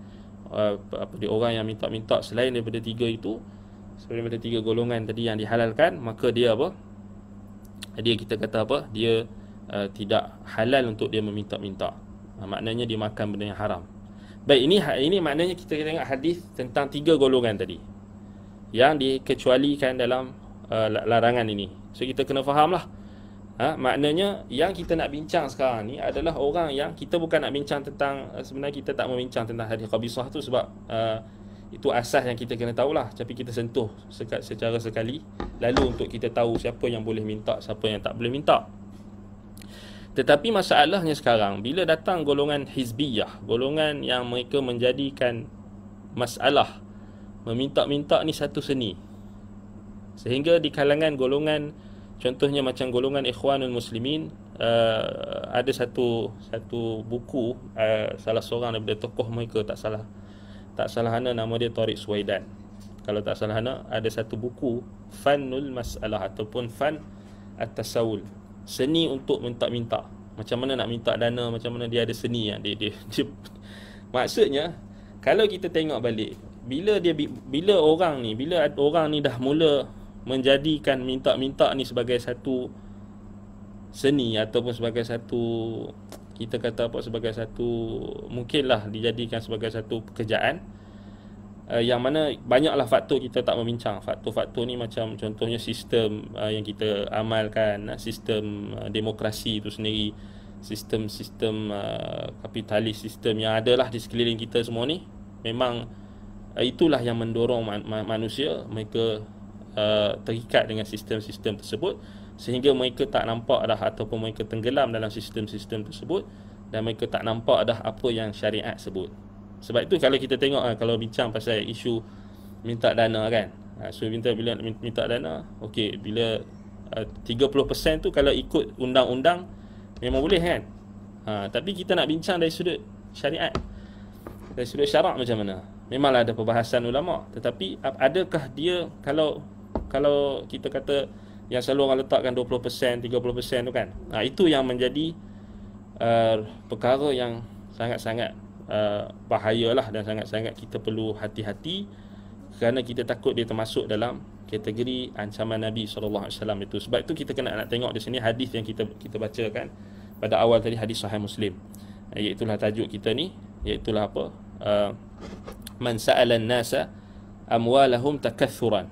[SPEAKER 1] Dia orang yang minta-minta selain daripada 3 itu, selain daripada 3 golongan tadi yang dihalalkan, maka dia apa? Dia kita kata apa? Dia tidak halal untuk dia meminta-minta. Maknanya dia makan benda yang haram. Baik, ini maknanya kita tengok hadis tentang 3 golongan tadi yang dikecualikan dalam larangan ini. So kita kena fahamlah. Maknanya yang kita nak bincang sekarang ni adalah orang yang kita bukan nak bincang tentang, sebenarnya kita tak membincang tentang hadis qabisah tu sebab itu asas yang kita kena tahulah, tapi kita sentuh secara sekali lalu untuk kita tahu siapa yang boleh minta, siapa yang tak boleh minta. Tetapi masalahnya sekarang, bila datang golongan hizbiyah, golongan yang mereka menjadikan masalah meminta-minta ni satu seni, sehingga di kalangan golongan, contohnya macam golongan Ikhwanul Muslimin, ada satu buku, salah seorang daripada tokoh mereka, tak salah hana nama dia Tariq Suwaidan. Kalau tak salah hana, ada satu buku Fannul Mas'alah ataupun Fan At-Tasawul, seni untuk minta-minta. Macam mana nak minta dana, macam mana dia ada seni yang dia maksudnya, kalau kita tengok balik bila orang ni dah mula menjadikan minta-minta ni sebagai satu seni ataupun sebagai satu, kita kata apa, sebagai satu, mungkinlah dijadikan sebagai satu pekerjaan, yang mana banyaklah faktor kita tak membincang. Faktor-faktor ni macam contohnya sistem yang kita amalkan, sistem demokrasi itu sendiri, sistem kapitalis, sistem yang adalah di sekeliling kita semua ni, memang itulah yang mendorong manusia, mereka terikat dengan sistem-sistem tersebut, sehingga mereka tak nampak dah, ataupun mereka tenggelam dalam sistem-sistem tersebut, dan mereka tak nampak dah apa yang syariat sebut. Sebab itu kalau kita tengok, kalau bincang pasal isu minta dana kan, so bila minta dana, okey, bila 30% tu kalau ikut undang-undang memang boleh kan, tapi kita nak bincang dari sudut syariat, dari sudut syarak macam mana. Memanglah ada perbahasan ulama', tetapi adakah dia, kalau kita kata yang selalu orang letakkan 20%, 30% tu kan, itu yang menjadi perkara yang sangat-sangat bahayalah, dan sangat-sangat kita perlu hati-hati, kerana kita takut dia termasuk dalam kategori ancaman Nabi SAW itu. Sebab itu kita kena nak tengok di sini hadis yang kita bacakan pada awal tadi, hadis Sahih Muslim, iaitulah tajuk kita ni, iaitulah apa, man sa'ala an-nasa amwalahum takathuran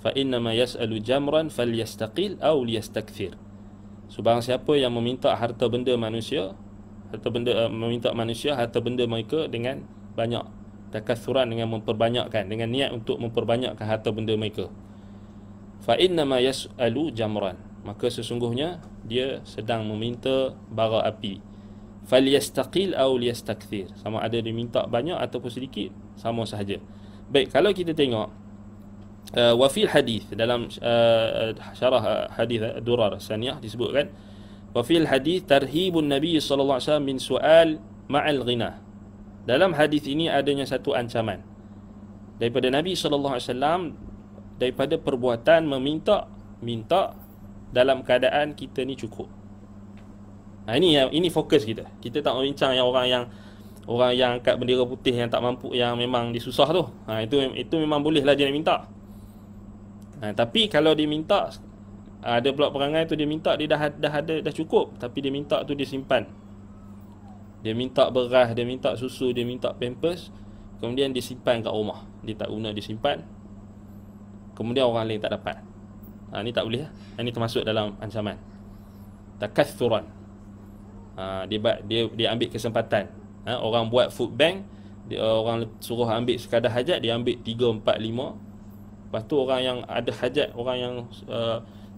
[SPEAKER 1] fa innama yas'alu jamran falyastaqil aw liyastakthir. So barang siapa yang meminta harta benda manusia, meminta manusia harta benda mereka dengan banyak, takathuran, dengan memperbanyakkan, dengan niat untuk memperbanyakkan harta benda mereka, fa innama yas'alu jamran, maka sesungguhnya dia sedang meminta bara api. Falyastaqil aw liyastakthir, sama ada dia minta banyak ataupun sedikit, sama sahaja. Baik, kalau kita tengok wa fil hadis, dalam syarah hadis Durar Saniyah disebutkan, wa fil hadis tarhibun Nabi sallallahu alaihi wasallam min su'al ma'al ghina. Dalam hadis ini adanya satu ancaman daripada Nabi sallallahu alaihi wasallam, daripada perbuatan minta dalam keadaan kita ni cukup. Ini fokus kita. Kita tak membincang yang orang yang angkat bendera putih, yang tak mampu, yang memang disusah tu. Itu memang bolehlah dia nak minta. Tapi kalau dia minta, ada pula perangai tu, dia minta dia dah cukup, tapi dia minta tu dia simpan. Dia minta beras, dia minta susu, dia minta pampers, kemudian dia simpan kat rumah. Dia tak guna, dia simpan, kemudian orang lain tak dapat. Ni tak boleh. Ini termasuk dalam ancaman takathuran. Dia ambil kesempatan. Orang buat food bank, orang suruh ambil sekadar hajat, dia ambil 3, 4, 5. Lepas tu orang yang ada hajat, orang yang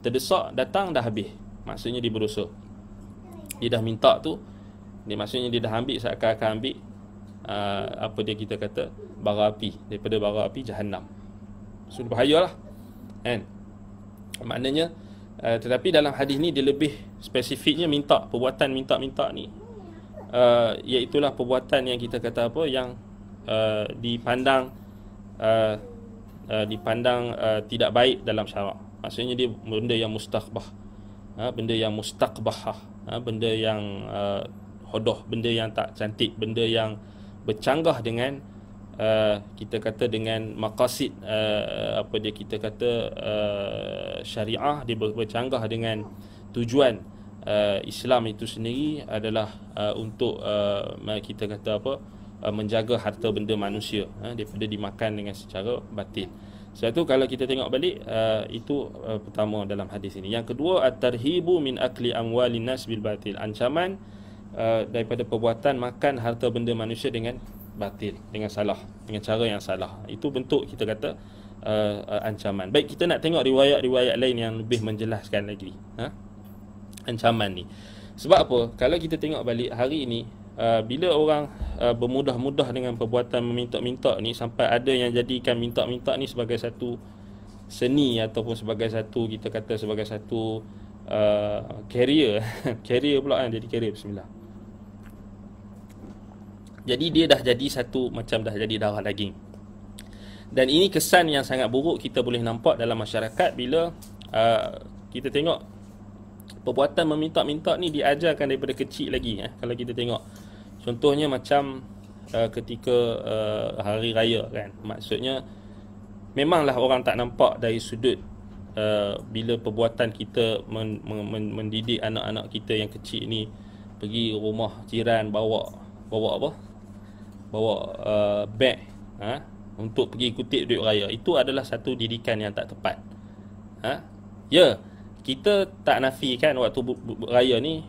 [SPEAKER 1] terdesak datang, dah habis. Maksudnya dia berdosa. Dia dah minta tu, maksudnya dia dah ambil, seakan-akan ambil apa dia kita kata, bara api, daripada bara api Jahannam. So bahayalah kan. Maknanya tetapi dalam hadis ni dia lebih spesifiknya minta, perbuatan minta-minta ni, iaitulah perbuatan yang kita kata apa, yang dipandang tidak baik dalam syarak. Maksudnya dia benda yang mustaqbah, benda yang mustaqbahah, benda yang hodoh, benda yang tak cantik, benda yang bercanggah dengan kita kata dengan maqasid apa dia kita kata syariah, dia bercanggah dengan tujuan Islam itu sendiri adalah untuk kita kata apa, menjaga harta benda manusia daripada dimakan dengan secara batil. Sebab tu kalau kita tengok balik, itu pertama dalam hadis ini. Yang kedua, at-tarhibu min akli amwalin nas bil batil, ancaman daripada perbuatan makan harta benda manusia dengan batil, dengan salah, dengan cara yang salah. Itu bentuk kita kata ancaman. Baik, kita nak tengok riwayat-riwayat lain yang lebih menjelaskan lagi ancaman ni. Sebab apa? Kalau kita tengok balik hari ini, bila orang bermudah-mudah dengan perbuatan meminta-minta ni, sampai ada yang jadikan minta-minta ni sebagai satu seni, ataupun sebagai satu, kita kata sebagai satu career career pula kan, jadi career. Bismillah. Jadi dia dah jadi satu macam, dah jadi darah daging. Dan ini kesan yang sangat buruk kita boleh nampak dalam masyarakat bila kita tengok perbuatan meminta-minta ni diajarkan daripada kecil lagi. Kalau kita tengok contohnya macam ketika hari raya kan. Maksudnya memanglah orang tak nampak dari sudut bila perbuatan kita mendidik anak-anak kita yang kecil ni pergi rumah jiran bawa apa? Bawa beg untuk pergi kutip duit raya. Itu adalah satu didikan yang tak tepat. Ya, kita tak nafikan waktu raya ni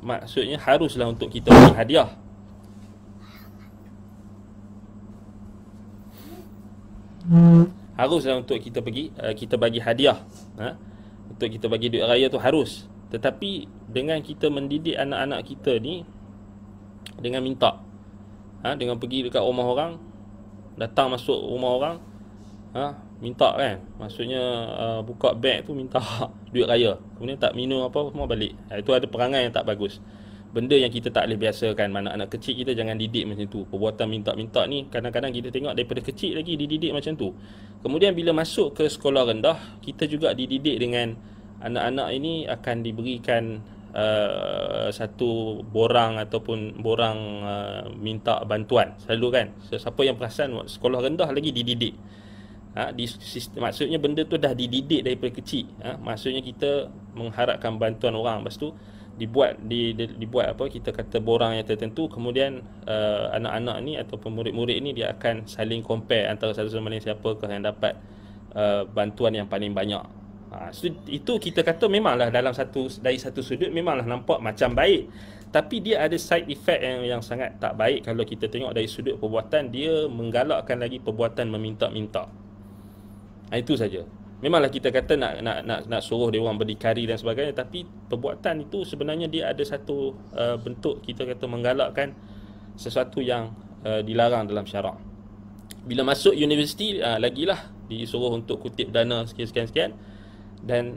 [SPEAKER 1] maksudnya haruslah untuk kita bagi hadiah. Haruslah untuk kita kita bagi hadiah. Untuk kita bagi duit raya tu harus. Tetapi dengan kita mendidik anak-anak kita ni dengan minta, dengan pergi dekat rumah orang, datang masuk rumah orang, minta kan. Maksudnya buka beg tu minta duit raya, kemudian tak minum apa semua balik. Itu ada perangai yang tak bagus. Benda yang kita tak boleh biasakan. Mana anak kecil kita jangan didik macam tu. Perbuatan minta-minta ni kadang-kadang kita tengok daripada kecil lagi dididik macam tu. Kemudian bila masuk ke sekolah rendah, kita juga dididik dengan anak-anak ini akan diberikan satu borang ataupun borang minta bantuan selalu kan. Siapa yang perasan sekolah rendah lagi dididik. Maksudnya benda tu dah dididik daripada kecil. Maksudnya kita mengharapkan bantuan orang. Lepas tu dibuat apa, kita kata borang yang tertentu. Kemudian anak-anak ni ataupun murid-murid ni dia akan saling compare antara satu sama lain, siapakah yang dapat bantuan yang paling banyak. So, itu kita kata memanglah dari satu sudut memanglah nampak macam baik, tapi dia ada side effect yang sangat tak baik. Kalau kita tengok dari sudut perbuatan, dia menggalakkan lagi perbuatan meminta-minta. Itu saja. Memanglah kita kata nak suruh dia orang berdikari dan sebagainya, tapi perbuatan itu sebenarnya dia ada satu bentuk kita kata menggalakkan sesuatu yang dilarang dalam syarak. Bila masuk universiti lagilah disuruh untuk kutip dana sekian-sekian. Dan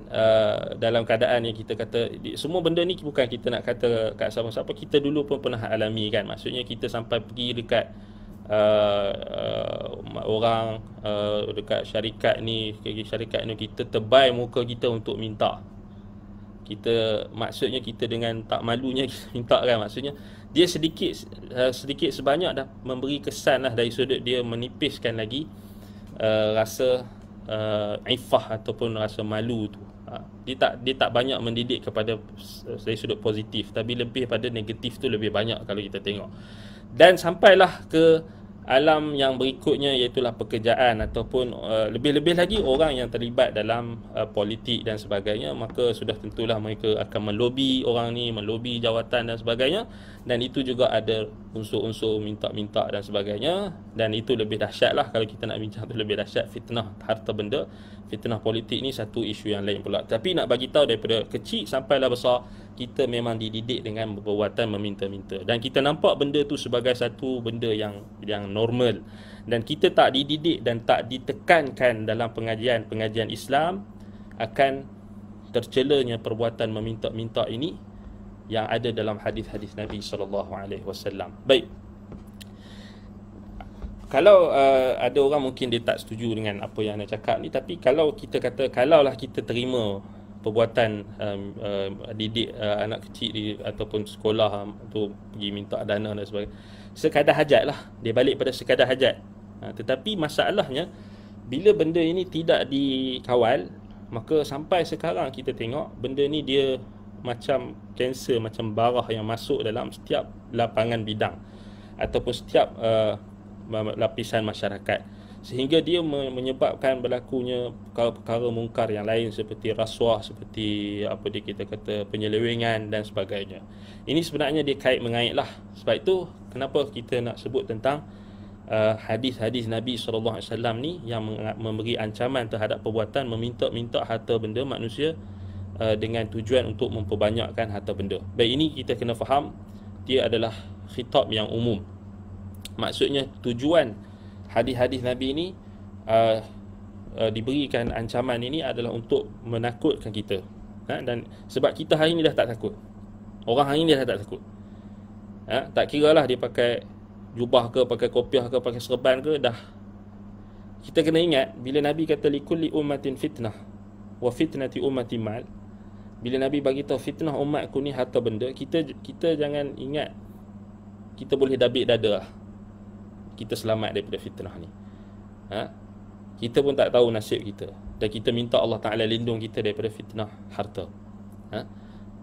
[SPEAKER 1] dalam keadaan yang kita kata semua benda ni bukan kita nak kata kat siapa-siapa, kita dulu pun pernah alami kan. Maksudnya kita sampai pergi dekat orang dekat syarikat ni kita tebal muka kita untuk minta. Maksudnya kita dengan tak malunya kita minta kan. Maksudnya dia sedikit sebanyak dah memberi kesan lah dari sudut dia menipiskan lagi rasa ifah ataupun rasa malu tu. Dia tak banyak mendidik kepada dari sudut positif, tapi lebih pada negatif tu lebih banyak kalau kita tengok. Dan sampailah ke alam yang berikutnya, iaitulah pekerjaan ataupun lebih-lebih lagi orang yang terlibat dalam politik dan sebagainya, maka sudah tentulah mereka akan melobi orang ni, melobi jawatan dan sebagainya. Dan itu juga ada unsur-unsur minta-minta dan sebagainya. Dan itu lebih dahsyat lah kalau kita nak bincang tu, lebih dahsyat fitnah harta benda. Fitnah politik ni satu isu yang lain pula. Tapi nak bagi tahu daripada kecil sampailah besar, kita memang dididik dengan perbuatan meminta-minta. Dan kita nampak benda tu sebagai satu benda yang normal. Dan kita tak dididik dan tak ditekankan dalam pengajian Islam akan tercelanya perbuatan meminta-minta ini yang ada dalam hadis-hadis Nabi SAW. Baik. Kalau ada orang mungkin dia tak setuju dengan apa yang anda cakap ni, tapi kalau kita kata kalaulah kita terima perbuatan didik anak kecil ataupun sekolah tu pergi minta dana dan sebagainya, sekadar hajat lah, dia balik pada sekadar hajat. Tetapi masalahnya bila benda ini tidak dikawal, maka sampai sekarang kita tengok benda ni dia macam kanser, macam barah yang masuk dalam setiap lapangan bidang ataupun setiap lapisan masyarakat, sehingga dia menyebabkan berlakunya perkara-perkara mungkar yang lain seperti rasuah, seperti apa dia kita kata penyelewengan dan sebagainya. Ini sebenarnya dia kait mengait lah. Sebab itu kenapa kita nak sebut tentang hadis-hadis Nabi SAW ni yang memberi ancaman terhadap perbuatan meminta-minta harta benda manusia dengan tujuan untuk memperbanyakkan harta benda. Baik, ini kita kena faham dia adalah khitab yang umum. Maksudnya tujuan hadis-hadis Nabi ini diberikan ancaman ini adalah untuk menakutkan kita. Dan sebab kita hari ini dah tak takut. Orang hari ini dah tak takut. Tak kira lah dia pakai jubah ke, pakai kopiah ke, pakai serban ke, dah. Kita kena ingat bila Nabi kata likulli ummatin fitnah wa fitnati ummati mal. Bila Nabi bagi tahu fitnah umatku ni harta benda, kita jangan ingat kita boleh dabik dada lah. kita selamat daripada fitnah ni. Kita pun tak tahu nasib kita, dan kita minta Allah Ta'ala lindung kita daripada fitnah harta,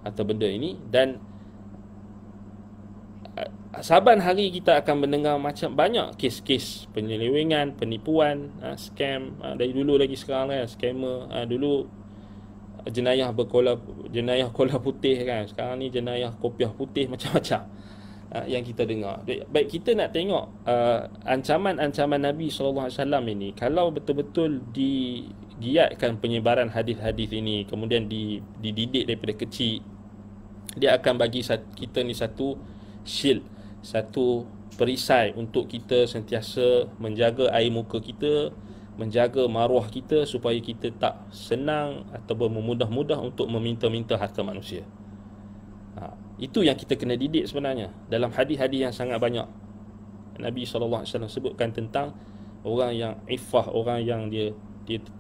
[SPEAKER 1] harta benda ini. Dan saban hari kita akan mendengar macam banyak kes-kes penyelewengan, penipuan, scam, dari dulu lagi sekarang kan, scammer. Dulu jenayah kola putih kan, sekarang ni jenayah kopiah putih, macam-macam yang kita dengar. Baik, kita nak tengok ancaman-ancaman Nabi SAW ini, kalau betul-betul digiatkan penyebaran hadis-hadis ini, kemudian dididik daripada kecil, dia akan bagi kita ni satu shield, satu perisai untuk kita sentiasa menjaga air muka kita, menjaga maruah kita, supaya kita tak senang ataupun memudah-mudah untuk meminta-minta harta manusia. Itu yang kita kena didik sebenarnya. Dalam hadis-hadis yang sangat banyak, Nabi SAW sebutkan tentang orang yang iffah, orang yang dia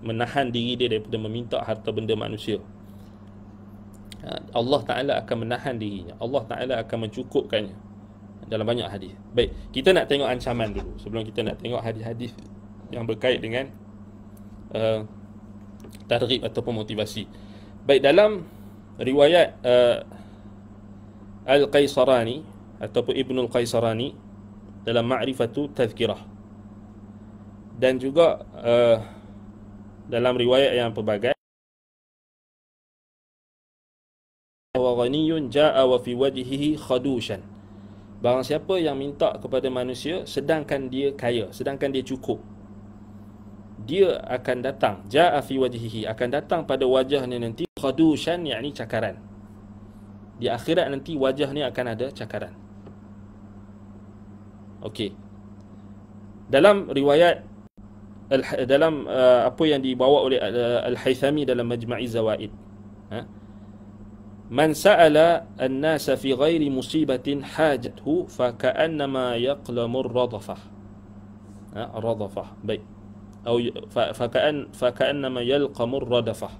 [SPEAKER 1] menahan diri dia daripada meminta harta benda manusia. Allah Ta'ala akan menahan dirinya, Allah Ta'ala akan mencukupkannya dalam banyak hadis. Baik, kita nak tengok ancaman dulu sebelum kita nak tengok hadis-hadis yang berkait dengan targhib ataupun motivasi. Baik, dalam riwayat Al-Qaisarani ataupun Ibnul Qaisarani dalam Ma'rifatu Tazkirah, dan juga dalam riwayat yang pelbagai, wa ghaniyun ja'a wa fi wajhihi khadushan, barang siapa yang minta kepada manusia sedangkan dia kaya, sedangkan dia cukup, dia akan datang, ja'a fi wajhihi, akan datang pada wajahnya nanti khadushan, yakni cakaran. Di akhirat nanti wajah ni akan ada cakaran. Okey. Dalam riwayat dalam apa yang dibawa oleh Al-Haythami dalam Majma'i Zawaid, man sa'ala an-nasa fi ghairi musibatin hajathu fa ka'annama yaqlamu ar-radafah. Radafah. Baik. Atau fa ka'annama yalqamu ar-radafah.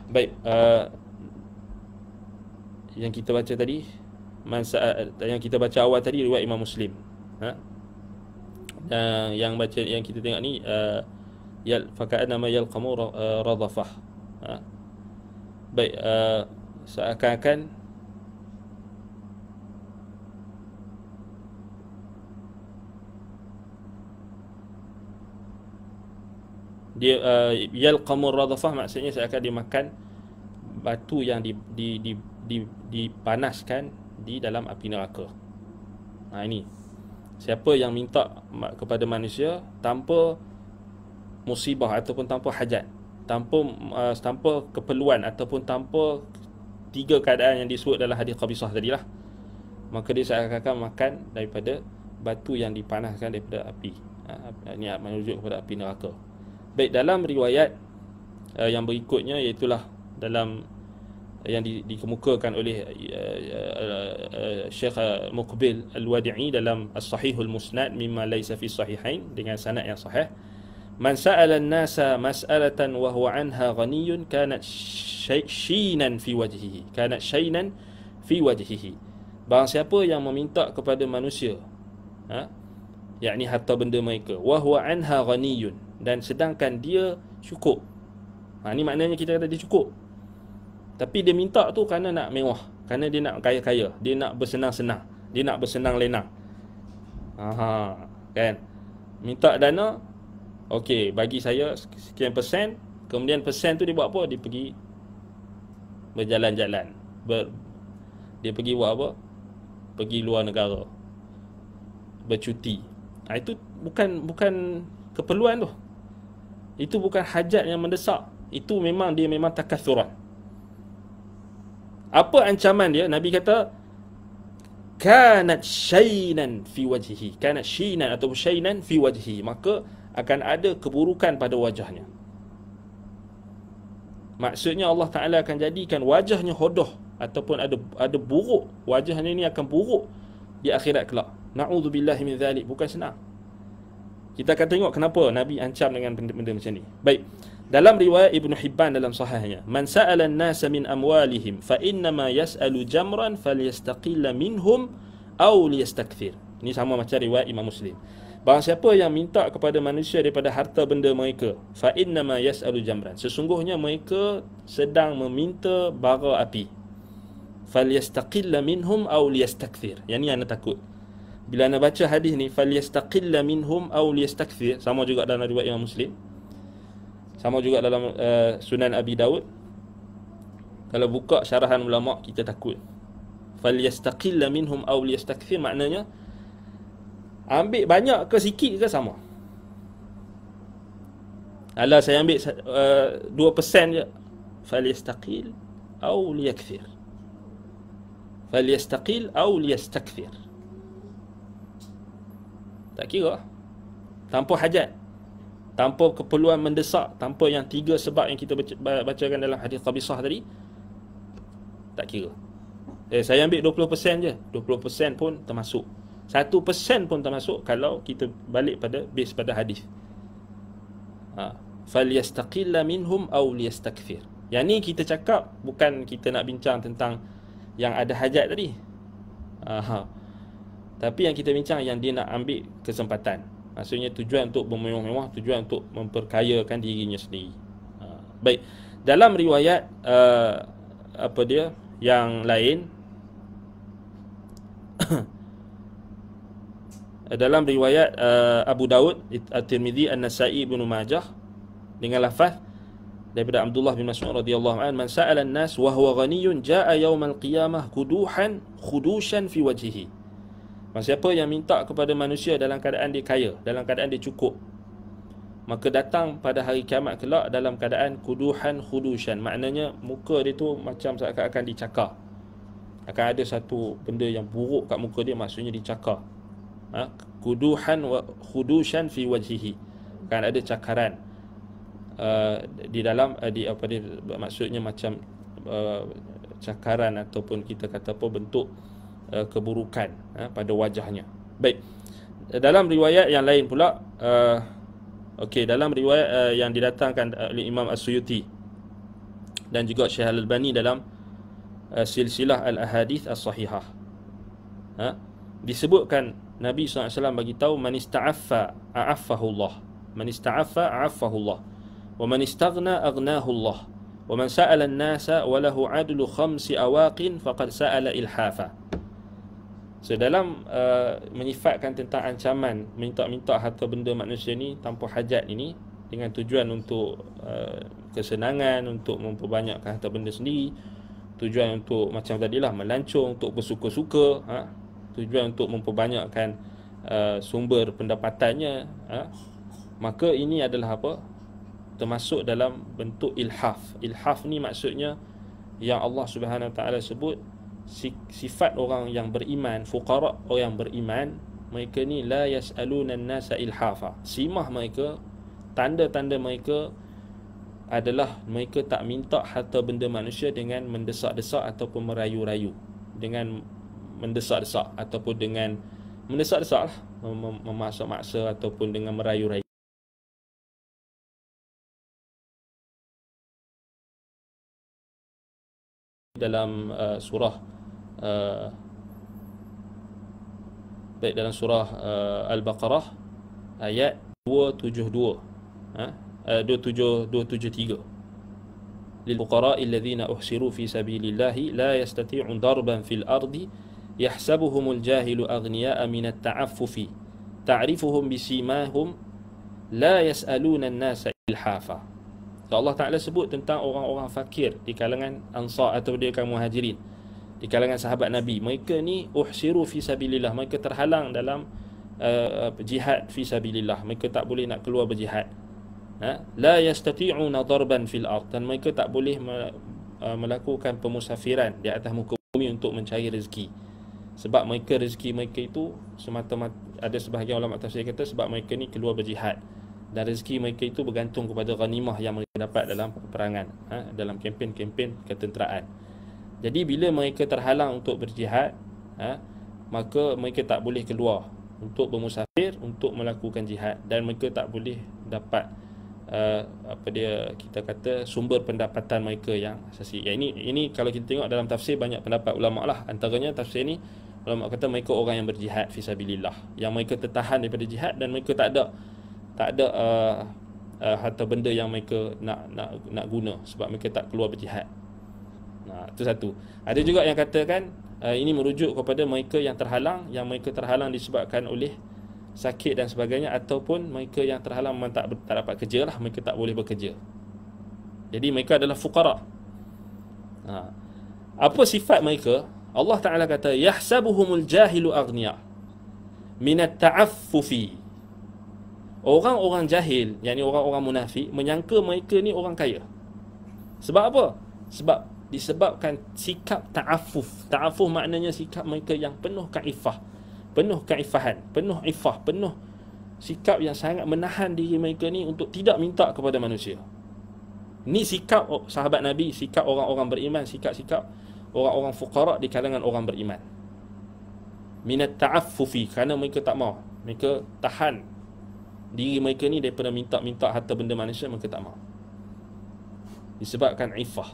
[SPEAKER 1] Baik, yang kita baca tadi, yang kita baca awal tadi riwayat Imam Muslim. Yang baca, yang kita tengok ni faka'annama yalqamu radafah. Baik, seakan-akan dia yalqamu radafah, maksudnya seakan dia makan batu yang dipanaskan di dalam api neraka. Ini siapa yang minta kepada manusia tanpa musibah ataupun tanpa hajat, tanpa keperluan ataupun tanpa tiga keadaan yang disebut dalam hadis Qabisah tadilah, maka dia seakan-akan makan daripada batu yang dipanaskan daripada api. Ini merujuk kepada api neraka. Baik, dalam riwayat yang berikutnya, iaitulah dalam yang dikemukakan oleh Syekh Muqbil Al-Wadi'i dalam As-Sahihul Musnad mimma laysa fi sahihain, dengan sanad yang sahih. Man sa'ala an-nasa mas'alatan wa huwa 'anha ghaniyun kanat shaynan fi wajhihi, kanat shaynan fi wajhihi. Barang siapa yang meminta kepada manusia, yakni harta benda mereka, wa huwa 'anha ghaniyun, dan sedangkan dia cukup. Ini maknanya kita kata dia cukup, tapi dia minta tu kerana nak mewah, kerana dia nak kaya-kaya, dia nak bersenang-senang, dia nak bersenang lenang. Kan? Minta dana, okey, bagi saya sekian persen, kemudian persen tu dia buat apa? Dia pergi berjalan-jalan. Dia pergi buat apa? Pergi luar negara, bercuti. Itu bukan keperluan tu. Itu bukan hajat yang mendesak. Itu memang dia memang takathuran. Apa ancaman dia? Nabi kata kanat shaynan fi wajhihi, kanat shaynan atau shaynan fi wajhihi, maka akan ada keburukan pada wajahnya. Maksudnya Allah Ta'ala akan jadikan wajahnya hodoh ataupun ada buruk, wajahnya ini akan buruk di akhirat kelak. Na'udzubillahi min dzalik. Bukan senang. Kita akan tengok kenapa Nabi ancam dengan benda-benda macam ni. Baik, dalam riwayat Ibn Hibban dalam sahihnya, man sa'ala an-nasa min amwalihim fa innama yas'alu jamran falyastaqilla minhum aw liyastakthir. Ini sama macam riwayat Imam Muslim. Barang siapa yang minta kepada manusia daripada harta benda mereka, fa innama yas'alu jamran, sesungguhnya mereka sedang meminta bara api. Falyastaqilla minhum aw liyastakthir. Yang ni anda takut. Bila anda baca hadis ni, falyastaqilla minhum aw liyastakthir, sama juga dalam riwayat Imam Muslim, sama juga dalam Sunan Abi Daud. Kalau buka syarahan ulama, kita takut. Falyastaqilla minhum aw liyastakthir maknanya ambil banyak ke sikit ke sama. Alah, saya ambil 2% je. Falyastaqil aw liyakthir. Falyastaqil aw liyastakthir. Tak kira. Tanpa hajat, tanpa keperluan mendesak, tanpa yang 3 sebab yang kita bacakan dalam hadis Qabisah tadi, tak kira. Saya ambil 20% je. 20% pun termasuk. 1% pun termasuk kalau kita balik pada base pada hadis. Falyastaqilla minhum aw liyastakthir. Yang ni kita cakap bukan kita nak bincang tentang yang ada hajat tadi. Tapi yang kita bincang yang dia nak ambil kesempatan. Maksudnya tujuan untuk bermewah-mewah, tujuan untuk memperkayakan dirinya sendiri. Baik. Dalam riwayat apa dia yang lain, dalam riwayat Abu Daud, At-Tirmidzi, An-Nasa'i, Ibnu Majah dengan lafaz daripada Abdullah bin Mas'ud radhiyallahu anhu, man sa'ala an-nas wa huwa ghaniyun jaa'a yaumal qiyamah khudushan fi wajhihi. Siapa yang minta kepada manusia dalam keadaan dia kaya, dalam keadaan dia cukup, maka datang pada hari kiamat kelak dalam keadaan khudushan. Maknanya muka dia tu macam seakan-akan dicakar. Akan ada satu benda yang buruk kat muka dia, maksudnya dicakar. Khudushan fi wajhihi. Kan ada cakaran di dalam maksudnya macam cakaran ataupun kita kata apa, bentuk keburukan pada wajahnya. Baik. Dalam riwayat yang lain pula, dalam riwayat yang didatangkan oleh Imam As-Suyuti dan juga Syekh Al-Albani dalam silsilah Al-Ahadith As-Sahihah, disebutkan Nabi SAW bagi tahu, man ista'affa a'affahu Allah, man ista'affa a'affahu Allah, wa man istaghna aghnahu Allah, wa man sa'ala an-nasa wa lahu 'adlu 5 awaqin faqad sa'ala ilhafa. So dalam menyifatkan tentang ancaman minta-minta harta benda manusia ni tanpa hajat ini, dengan tujuan untuk kesenangan, untuk memperbanyakkan harta benda sendiri, tujuan untuk macam tadilah melancong, untuk bersuka-suka, tujuan untuk memperbanyakkan sumber pendapatannya, maka ini adalah apa? Termasuk dalam bentuk ilhaf. Ilhaf ni maksudnya yang Allah Subhanahu Wa Taala sebut sifat orang yang beriman, fuqara, orang yang beriman, mereka ni la yas'aluna an-nasa ilhafa. Simah mereka, tanda-tanda mereka adalah mereka tak minta harta benda manusia dengan mendesak-desak ataupun merayu-rayu, dengan mendesak-desak ataupun dengan mendesak-desak lah, memaksa-maksa ataupun dengan merayu-rayu. Dalam surah dalam surah Al-Baqarah ayat 272, 273, lil fuqara'i alladhina uhsiru fi sabilillahi la yastati'un darban fil ardi yahsabuhumul jahilu aghniya'a minat ta'affufi ta'rifuhum bisimahum la yas'aluna an-nasa ilhafa. So Allah Ta'ala sebut tentang orang-orang fakir di kalangan Ansar atau di kalangan Muhajirin, di kalangan sahabat Nabi. Mereka ni uhsiru fi sabilillah, mereka terhalang dalam jihad fi sabilillah, mereka tak boleh nak keluar berjihad. La yastati'una darban fil ard, dan mereka tak boleh melakukan pemusafiran di atas muka bumi untuk mencari rezeki. Sebab mereka, rezeki mereka itu semata-mata, ada sebahagian ulama tafsir kata sebab mereka ni keluar berjihad, dan rezeki mereka itu bergantung kepada ghanimah yang mereka dapat dalam peperangan, dalam kempen-kempen ketenteraan. Jadi bila mereka terhalang untuk berjihad, maka mereka tak boleh keluar untuk bermusafir, untuk melakukan jihad, dan mereka tak boleh dapat kita kata sumber pendapatan mereka yang asasi. Ini kalau kita tengok dalam tafsir, banyak pendapat ulama lah. Antaranya tafsir ni Ulama kata mereka orang yang berjihad fisabilillah, yang mereka tertahan daripada jihad dan mereka tak ada harta benda yang mereka nak guna sebab mereka tak keluar berjihad. Nah, itu satu. Ada juga yang katakan ini merujuk kepada mereka yang mereka terhalang disebabkan oleh sakit dan sebagainya, ataupun mereka yang terhalang memang tak dapat kerja lah, mereka tak boleh bekerja. Jadi mereka adalah fuqara. Apa sifat mereka? Allah Ta'ala kata yahsabuhumul jahilu aghniya minat ta'affufi. Orang-orang jahil, yakni orang-orang munafik, menyangka mereka ni orang kaya. Sebab apa? Sebab disebabkan sikap ta'affuf. Ta'affuf maknanya sikap mereka yang penuh kaifah, penuh kaifahan, penuh ifah, penuh sikap yang sangat menahan diri mereka ni untuk tidak minta kepada manusia. Ni sikap sahabat Nabi, sikap orang-orang beriman, sikap-sikap orang-orang fuqara di kalangan orang beriman. Minat ta'affufi, kerana mereka tak mau, mereka tahan diri mereka ni daripada minta harta benda manusia, mereka tak mau. Disebabkan ifah.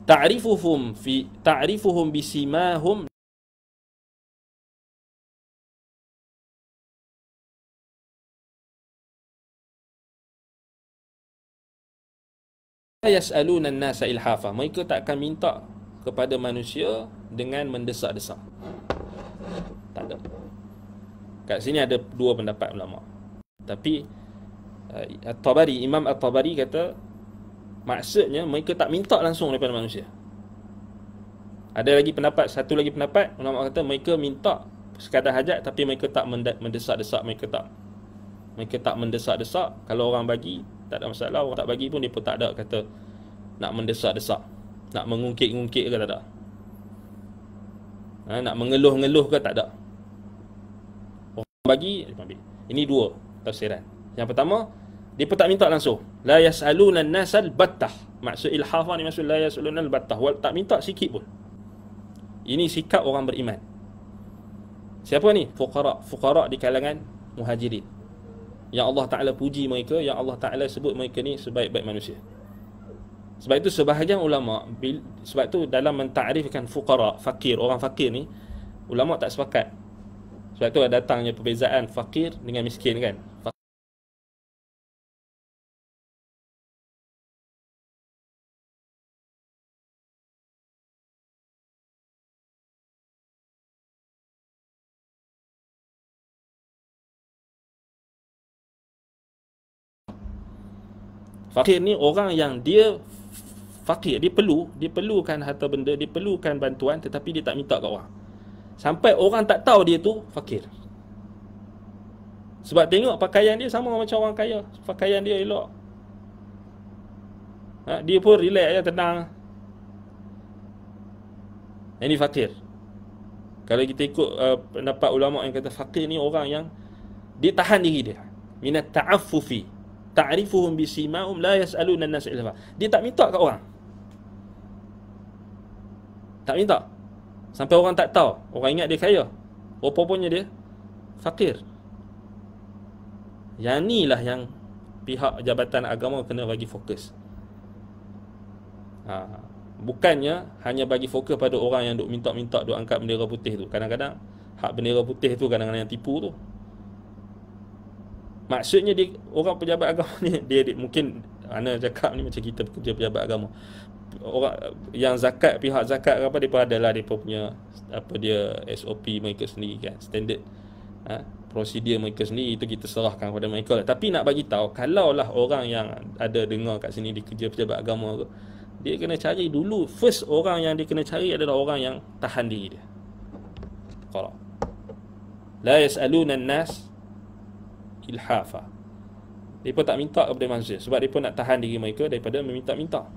[SPEAKER 1] Ta'rifuhum bisimahum yas'aluna an-nasa ilhafa. Mereka tak akan minta kepada manusia dengan mendesak-desak. Tak ada. Kat sini ada dua pendapat ulama. Tapi Imam At-Tabari kata maksudnya mereka tak minta langsung daripada manusia. Ada lagi pendapat, satu lagi pendapat, ulama kata mereka minta sekadar hajat tapi mereka tak mendesak-desak, mereka tak mendesak-desak. Kalau orang bagi tak ada masalah, orang tak bagi pun dia pun tak ada kata nak mendesak-desak, nak mengungkit-ungkit ke, tak ada. Nak mengeluh-ngeluh ke, tak ada. Orang bagi, dia ambil. Ini dua tafsiran. Yang pertama, dia pun tak minta langsung. La yas'aluna an-nasal battah. Maksud ilhafah ni maksud la yas'aluna al-battah, tak minta sikit pun. Ini sikap orang beriman. Siapa ni? Fuqara di kalangan muhajirin, yang Allah Ta'ala puji mereka, yang Allah Ta'ala sebut mereka ni sebaik-baik manusia. Sebab itu sebahagian ulama, sebab itu dalam mentarifkan fuqara, fakir, orang fakir ni, ulama tak sepakat. Sebab itu ada datangnya perbezaan fakir dengan miskin kan. Fakir ni orang yang dia fakir, dia perlukan harta benda, dia perlukan bantuan, tetapi dia tak minta kat orang. Sampai orang tak tahu dia tu fakir. Sebab tengok pakaian dia sama macam orang kaya, pakaian dia elok. Dia pun relax je, tenang. Ini fakir. Kalau kita ikut pendapat ulama yang kata fakir ni orang yang dia tahan diri dia. Minat ta'affufi. Ta'rifuhum bisimahum la yas'aluna an-nas ilhafa. Dia tak minta kat orang. Tak minta. Sampai orang tak tahu. Orang ingat dia kaya. Rupa-rupanya dia fakir. Yang inilah yang pihak Jabatan Agama kena bagi fokus. Bukannya hanya bagi fokus pada orang yang duk minta-minta, duk angkat bendera putih tu. Kadang-kadang hak bendera putih tu kadang-kadang yang tipu tu. Maksudnya dia, orang pejabat agama ni, dia mungkin ana cakap ni macam kita bekerja pejabat agama. Orang yang zakat, pihak zakat apa, dia pun adalah dia punya apa dia SOP mereka sendiri kan, standard prosedur mereka sendiri, itu kita serahkan kepada mereka lah. Tapi nak bagi tahu, kalaulah orang yang ada dengar kat sini dia kerja pejabat agama tu, dia kena cari dulu, first orang yang dia kena cari adalah orang yang tahan diri dia. Qara. La yas'aluna an-nas ilhafa. Dia pun tak minta kepada manusia sebab dia pun nak tahan diri mereka daripada meminta-minta.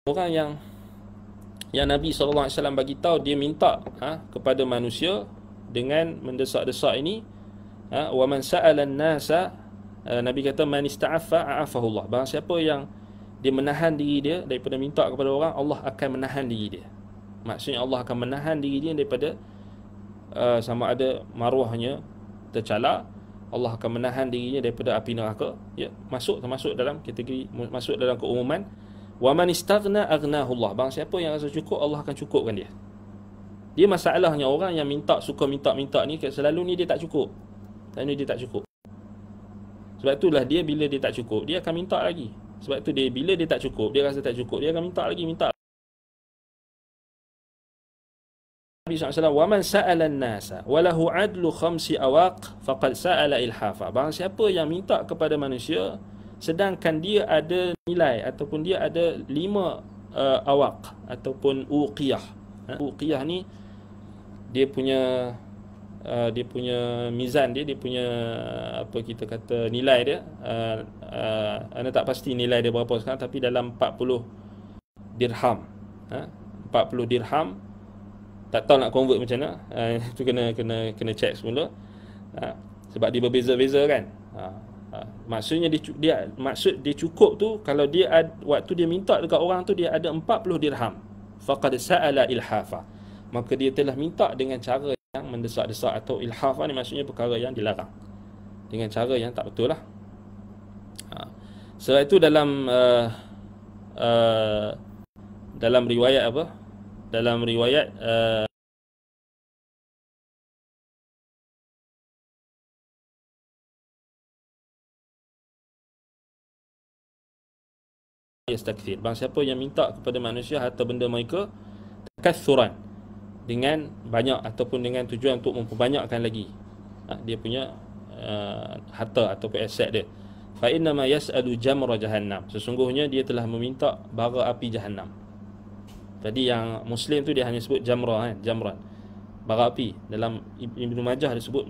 [SPEAKER 1] Orang yang Nabi SAW bagi tahu dia minta kepada manusia dengan mendesak-desak ini, wa man sa'ala an-nasa, Nabi kata man ista'affa a'afahu Allah. Barang siapa yang dia menahan diri dia daripada minta kepada orang, Allah akan menahan diri dia. Maksudnya Allah akan menahan diri dia daripada sama ada maruahnya tercela, Allah akan menahan dirinya daripada api neraka. Ya, termasuk dalam kategori, masuk dalam keumuman Wa man istaghna aghnahu Allah. Barang siapa yang rasa cukup, Allah akan cukupkan dia. Dia masalahnya orang yang suka minta ni, selalu ni dia tak cukup. Selalu dia tak cukup. Sebab itulah dia bila dia tak cukup, dia akan minta lagi. Sebab tu dia bila dia tak cukup, dia rasa tak cukup, dia akan minta lagi, minta. Nabi SAW, "Wa man sa'ala an-nasa wa lahu 'adlu khamsi awaq faqad sa'ala ilhafa." Barang siapa yang minta kepada manusia sedangkan dia ada nilai ataupun dia ada 5 awaq ataupun uqiyah. Uqiyah ni dia punya mizan dia punya apa kita kata nilai dia. Anda tak pasti nilai dia berapa sekarang, tapi dalam 40 dirham. 40 dirham. Tak tahu nak convert macam mana. Itu kena check semula. Sebab dia berbeza-beza kan. Maksudnya maksud dia cukup tu kalau dia waktu dia minta dekat orang tu dia ada 40 dirham. Faqad sa'ala ilhafa. Maka dia telah minta dengan cara yang mendesak-desak, atau ilhafa ni maksudnya perkara yang dilarang. Dengan cara yang tak betul lah. Sebab itu dalam riwayat apa? Dalam riwayat yastakthir. Bang siapa yang minta kepada manusia harta benda mereka takathuran, dengan banyak ataupun dengan tujuan untuk memperbanyakkan lagi dia punya harta ataupun aset dia. Fa inna ma yas'alu jamra jahannam. Sesungguhnya dia telah meminta bara api jahannam. Tadi yang Muslim tu dia hanya sebut jamrah kan, jamran. Bara api. Dalam Ibnu Majah dia sebut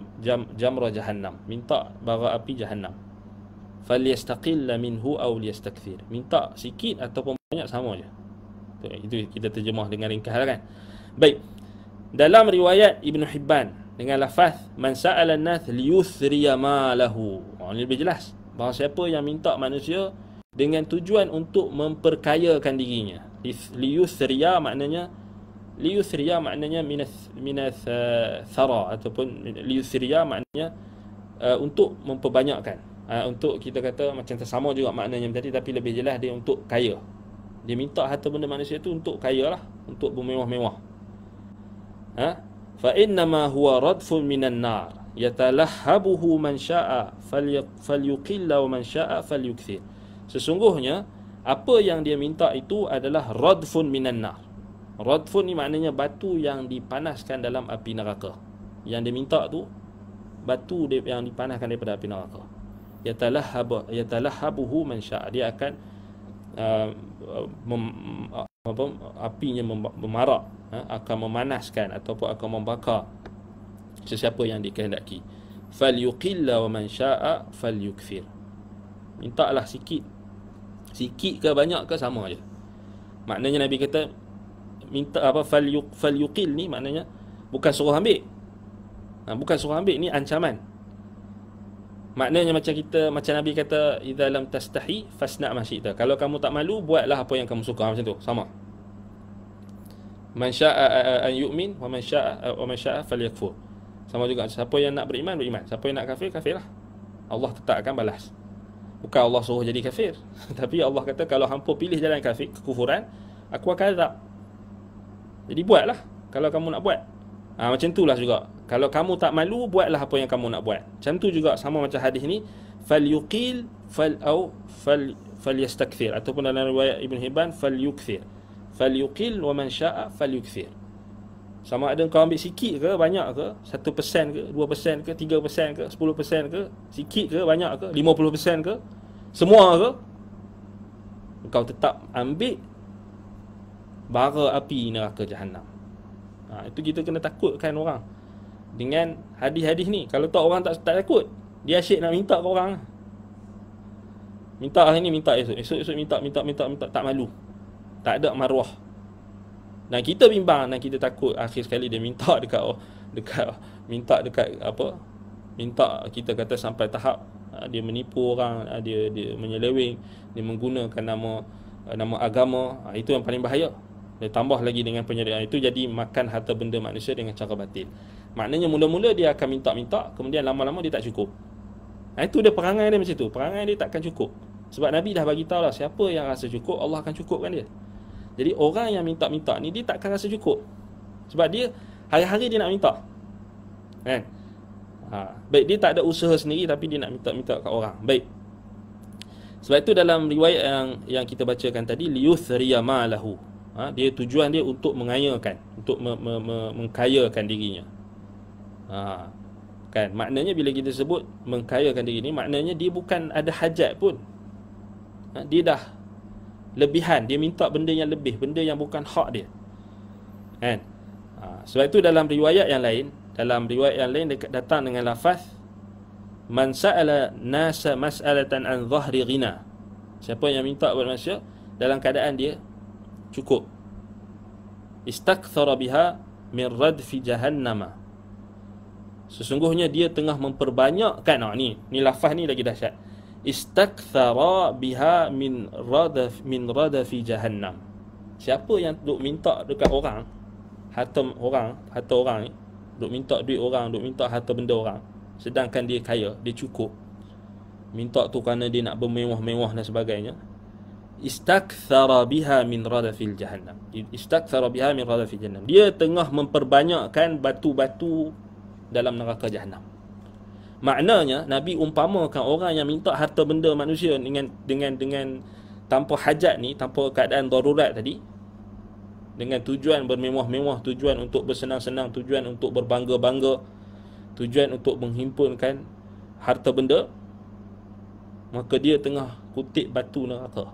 [SPEAKER 1] jamrah jahannam. Minta bara api jahannam. Falyastaqilla minhu aw liyastakthir. Minta sikit ataupun banyak sama je. Itu kita terjemah dengan ringkas kan. Baik. Dalam riwayat Ibnu Hibban dengan lafaz man sa'ala an-nas liyuthriya ma lahu. Ini lebih jelas. Bahawa siapa yang minta manusia dengan tujuan untuk memperkayakan dirinya. Liyuthriya maknanya minas thara, ataupun liyuthriya maknanya untuk memperbanyakkan. Untuk kita kata macam sama juga maknanya tadi, tapi lebih jelas dia untuk kaya. Dia minta harta benda manusia tu untuk kaya lah, untuk bermewah-mewah. Fa innama huwa radfun minan nar yatalahhabuhu man syaa'a falyuqilla wa man syaa'a falyukthir. Sesungguhnya apa yang dia minta itu adalah radfun minan nar. Radfun ni maknanya batu yang dipanaskan dalam api neraka. Yang dia minta tu batu yang dipanaskan daripada api neraka. Yatalahhabuhu man syaa'a. Dia akan apinya memarak, akan memanaskan ataupun akan membakar sesiapa yang dikehendaki. Falyuqilla wa man syaa'a falyukthir. Mintalah sikit ke banyak ke sama je. Maknanya Nabi kata minta apa, falyuqil ni maknanya bukan suruh ambil. Bukan suruh ambil, ni ancaman. Maknanya macam Nabi kata idza lam tastahi fasna' ma syi'ta. Kalau kamu tak malu, buatlah apa yang kamu suka, macam tu. Sama. Man syaa'a an yu'min wa man syaa'a falyakfur. Sama juga, siapa yang nak beriman, siapa yang nak kafir, kafirlah. Allah tetap akan balas. Bukan Allah suruh jadi kafir. Tapi Allah kata kalau hampa pilih jalan kafir, kekufuran, aku akan azab. Jadi buatlah kalau kamu nak buat. Macam itulah juga. Kalau kamu tak malu, buatlah apa yang kamu nak buat. Macam tu juga, sama macam hadis ni, falyuqil falyastakthir, ataupun dalam riwayat Ibn Hibban falyukthir. Falyuqil wa man syaa'a falyukthir. Sama ada kau ambil sikit ke banyak ke, 1% ke, 2% ke, 3% ke, 10% ke, sikit ke banyak ke, 50% ke, semua ke, kau tetap ambil bara api neraka jahannam. Itu kita kena takutkan orang dengan hadis-hadis ni. Kalau tak, orang tak takut, dia asyik nak minta ke orang. Minta hari ni, minta esok minta, tak malu, tak ada maruah. Dan kita bimbang dan kita takut akhir sekali dia minta dekat apa, minta kita kata sampai tahap dia menipu orang, dia menyeleweng, dia menggunakan nama agama. Itu yang paling bahaya. Dia tambah lagi dengan penyediaan itu, jadi makan harta benda manusia dengan cara batil. Maknanya mula-mula dia akan minta-minta, kemudian lama-lama dia tak cukup. Itu dia perangai dia macam tu. Perangai dia takkan cukup. Sebab Nabi dah bagi tahu lah, siapa yang rasa cukup, Allah akan cukupkan dia. Jadi orang yang minta-minta ni, dia takkan rasa cukup. Sebab dia hari-hari dia nak minta, kan? Baik, dia tak ada usaha sendiri, tapi dia nak minta-minta kat orang. Baik. Sebab itu dalam riwayat yang kita bacakan tadi, liyuthriya ma'lahu, dia tujuan dia untuk mengayakan, untuk mengkayakan dirinya. Kan, maknanya bila kita sebut mengkayakan diri ni, maknanya dia bukan ada hajat pun. Dia dah lebihan, dia minta benda yang lebih, benda yang bukan hak dia, kan? Sebab itu dalam riwayat yang lain, datang dengan lafaz man sa'ala nasa mas'alatan an dhahri ghina. Siapa yang minta kepada manusia dalam keadaan dia cukup, istakthara biha min radfi jahannama, sesungguhnya dia tengah memperbanyakkan. Ni lafaz ni lagi dahsyat. Istakthara biha min radafi jahannam. Siapa yang duk minta dekat orang, harta orang ni, duk minta duit orang, duk minta harta benda orang, sedangkan dia kaya, dia cukup, minta tu kerana dia nak bermewah-mewah dan sebagainya, istakthara biha min radafil jahannam. Istakthara biha min radafil jahannam. Dia tengah memperbanyakkan batu-batu dalam neraka jahannam. Maknanya Nabi umpamakan orang yang minta harta benda manusia dengan tanpa hajat ni, tanpa keadaan darurat tadi, dengan tujuan bermewah-mewah, tujuan untuk bersenang-senang, tujuan untuk berbangga-bangga, tujuan untuk menghimpunkan harta benda, maka dia tengah kutip batu neraka.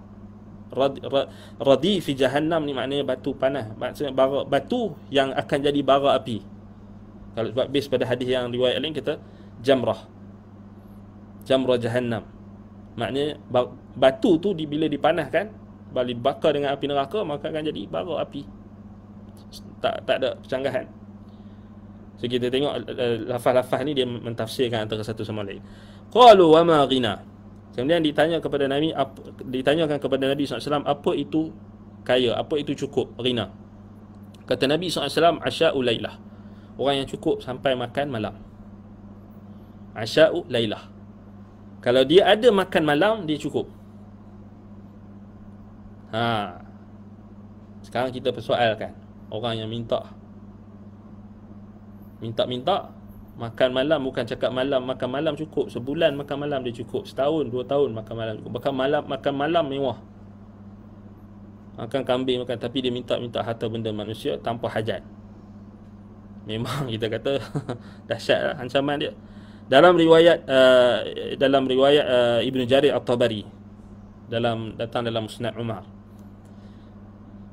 [SPEAKER 1] Radi fi jahannam ni maknanya batu panas, maksudnya batu yang akan jadi bara api. Kalau sebab base pada hadis yang riwayat lain, kita jamrah jahannam, maknanya batu tu bila dipanaskan, bila dibakar dengan api neraka, maka akan jadi bara api. Tak ada percanggahan. So kita tengok lafaz-lafaz ni dia mentafsirkan antara satu sama lain. Qalu wa ma ghina. Kemudian ditanyakan kepada Nabi SAW, apa itu kaya, apa itu cukup, ghina. Kata Nabi SAW, asya'u lailah, orang yang cukup sampai makan malam. Asya'u lailah, kalau dia ada makan malam, dia cukup. Sekarang kita persoalkan orang yang minta makan malam, bukan cakap makan malam cukup, sebulan makan malam dia cukup, setahun 2 tahun makan malam cukup, makan malam mewah, makan kambing, makan, tapi dia minta harta benda manusia tanpa hajat. Memang kita kata dahsyatlah ancaman dia. Dalam riwayat Ibnu Jarir At-Tabari, datang dalam Musnad Umar,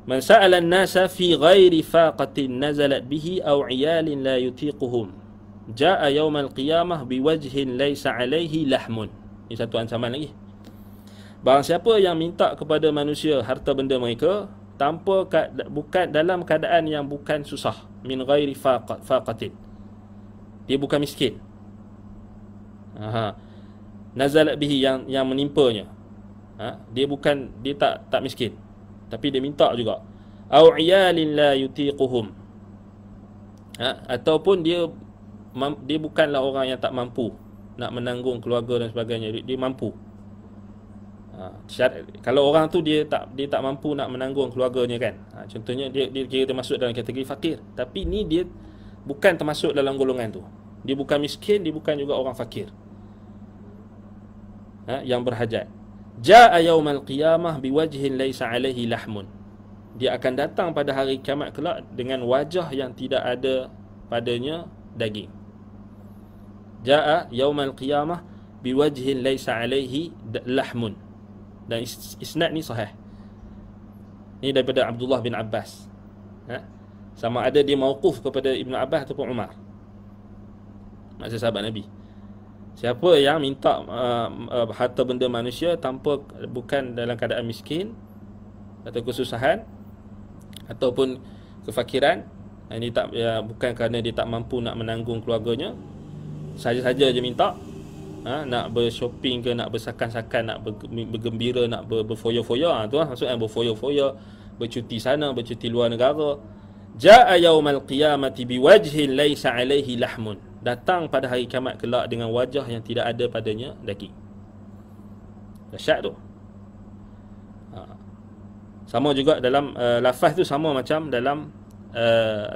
[SPEAKER 1] man sa'ala an-nasa fi ghairi faqatin nazalat bihi aw 'iyalin la yutiquhum jaa'a yawmal qiyamah biwajhin laysa 'alaihi lahmun. Ini satu ancaman lagi. Barang siapa yang minta kepada manusia harta benda mereka bukan dalam keadaan yang bukan susah, min ghairi faqatin, dia bukan miskin, nazalat bihi, yang menimpanya, dia tak miskin, tapi dia minta juga, au iyalin la yutiquhum, ataupun dia bukanlah orang yang tak mampu nak menanggung keluarga dan sebagainya, dia mampu. Kalau orang tu dia tak mampu nak menanggung keluarganya, kan, contohnya dia kira termasuk dalam kategori fakir, tapi ni dia bukan termasuk dalam golongan tu, dia bukan miskin, dia bukan juga orang fakir, yang berhajat. Jaa'a yaumal qiyamah biwajhin laisa alaihi lahmun, dia akan datang pada hari kiamat kelak dengan wajah yang tidak ada padanya daging. Jaa'a yaumal qiyamah biwajhin laisa alaihi lahmun. Dan isnad ni sahih. Ni daripada Abdullah bin Abbas. Sama ada dia mauquf kepada Ibnu Abbas ataupun Umar, maksud sahabat Nabi. Siapa yang minta harta benda manusia bukan dalam keadaan miskin atau kesusahan ataupun kefakiran, ini bukan kerana dia tak mampu nak menanggung keluarganya, saja-saja je minta, nak bershopping ke, nak bersakan-sakan, nak bergembira, nak berfoya-foya, tu lah maksudnya, berfoya-foya, bercuti sana, bercuti luar negara. Jaa'a yaumal qiyamati biwajhin laisa alaihi lahmun, datang pada hari kiamat kelak dengan wajah yang tidak ada padanya daging. Dahsyat tu. Sama juga dalam lafaz tu sama macam dalam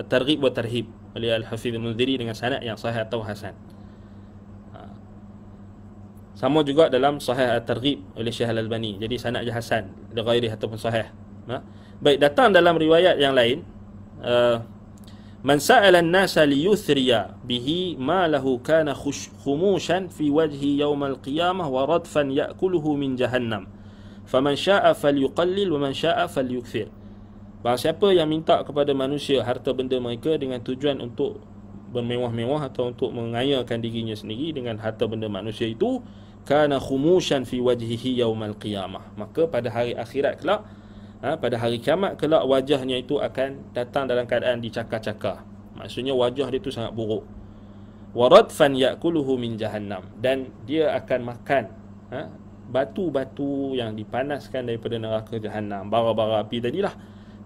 [SPEAKER 1] Targhib wa Tarhib oleh Al-Hafidh Al-Mundhiri dengan sanad yang sahih atau hasan. Sama juga dalam Sahih At-Targhib oleh Syekh Al-Albani. Jadi sanad je hasan, li ghairi ataupun sahih. Baik, datang dalam riwayat yang lain, man sa'ala an-nasa liyuthriya bihi ma lahu kana khumushan fi wajhi yawm al-qiyamah wa radfan ya'kuluhu min jahannam. Faman sya'a falyuqallil wa man sya'a falyukthir. Barang siapa yang minta kepada manusia harta benda mereka dengan tujuan untuk bermewah-mewah atau untuk mengayakan dirinya sendiri dengan harta benda manusia itu, kana khumushan fi wajhihi yaumal qiyamah, maka pada hari akhirat kelak, pada hari kiamat kelak, wajahnya itu akan datang dalam keadaan dicakar-cakar. Maksudnya wajah dia itu sangat buruk. Waradfan ya'kuluhu min jahannam, dan dia akan makan batu-batu yang dipanaskan daripada neraka jahannam, bara-bara api tadilah.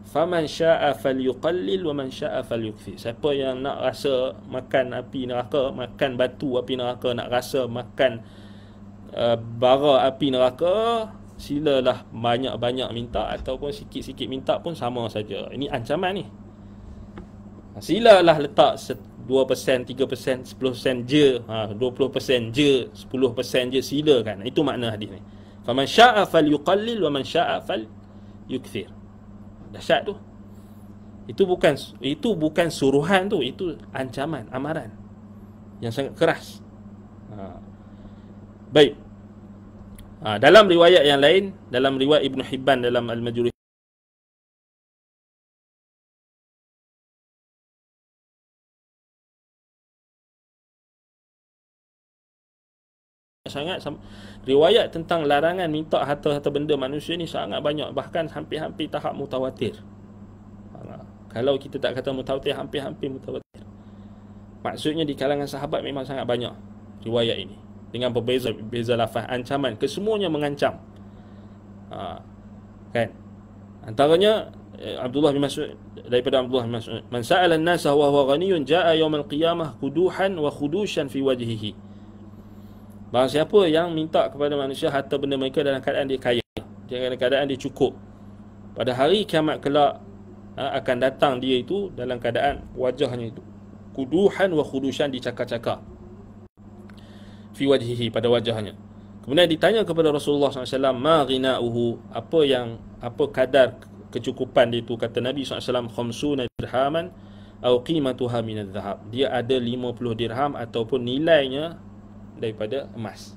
[SPEAKER 1] Faman sya'a falyuqallil wa man sya'a falyukthir. Siapa yang nak rasa makan api neraka, makan batu api neraka, nak rasa makan bara api neraka, silalah banyak-banyak minta ataupun sikit-sikit minta pun sama saja. Ini ancaman ni. Silalah letak 2%, 3%, 10% je, 20% je, 10% je, silakan. Itu makna hadis ni. Faman sya'a falyuqallil wa man sya'a falyukthir. Dahsyat tu. Itu bukan suruhan tu, itu ancaman, amaran yang sangat keras. Baik. Dalam riwayat yang lain, dalam riwayat Ibn Hibban dalam Al-Majruh, sangat riwayat tentang larangan minta harta-harta benda manusia ni sangat banyak, bahkan hampir-hampir tahap mutawatir. Kalau kita tak kata mutawatir, hampir-hampir mutawatir. Maksudnya di kalangan sahabat memang sangat banyak riwayat ini dengan berbeza lafaz ancaman, kesemuanya mengancam. Kan? Antaranya Abdullah bin Mas'ud, daripada Abdullah bin Mas'ud, man sa'ala an-nasa wa huwa ghaniyun jaa'a yawm al-qiyamah quduhan wa khudushan fi wajhihi. Barang siapa yang minta kepada manusia harta benda mereka dalam keadaan dia kaya, dalam keadaan dia cukup, pada hari kiamat kelak akan datang dia itu dalam keadaan wajahnya itu kuduhan wa khudushan, dicakar-cakar, fi wajhihi, pada wajahnya. Kemudian ditanya kepada Rasulullah SAW, ma ghina'uhu, apa kadar kecukupan dia itu? Kata Nabi SAW, khamsuna dirhaman au qimatuha min adh-dhahab. Dia ada 50 dirham ataupun nilainya daripada emas.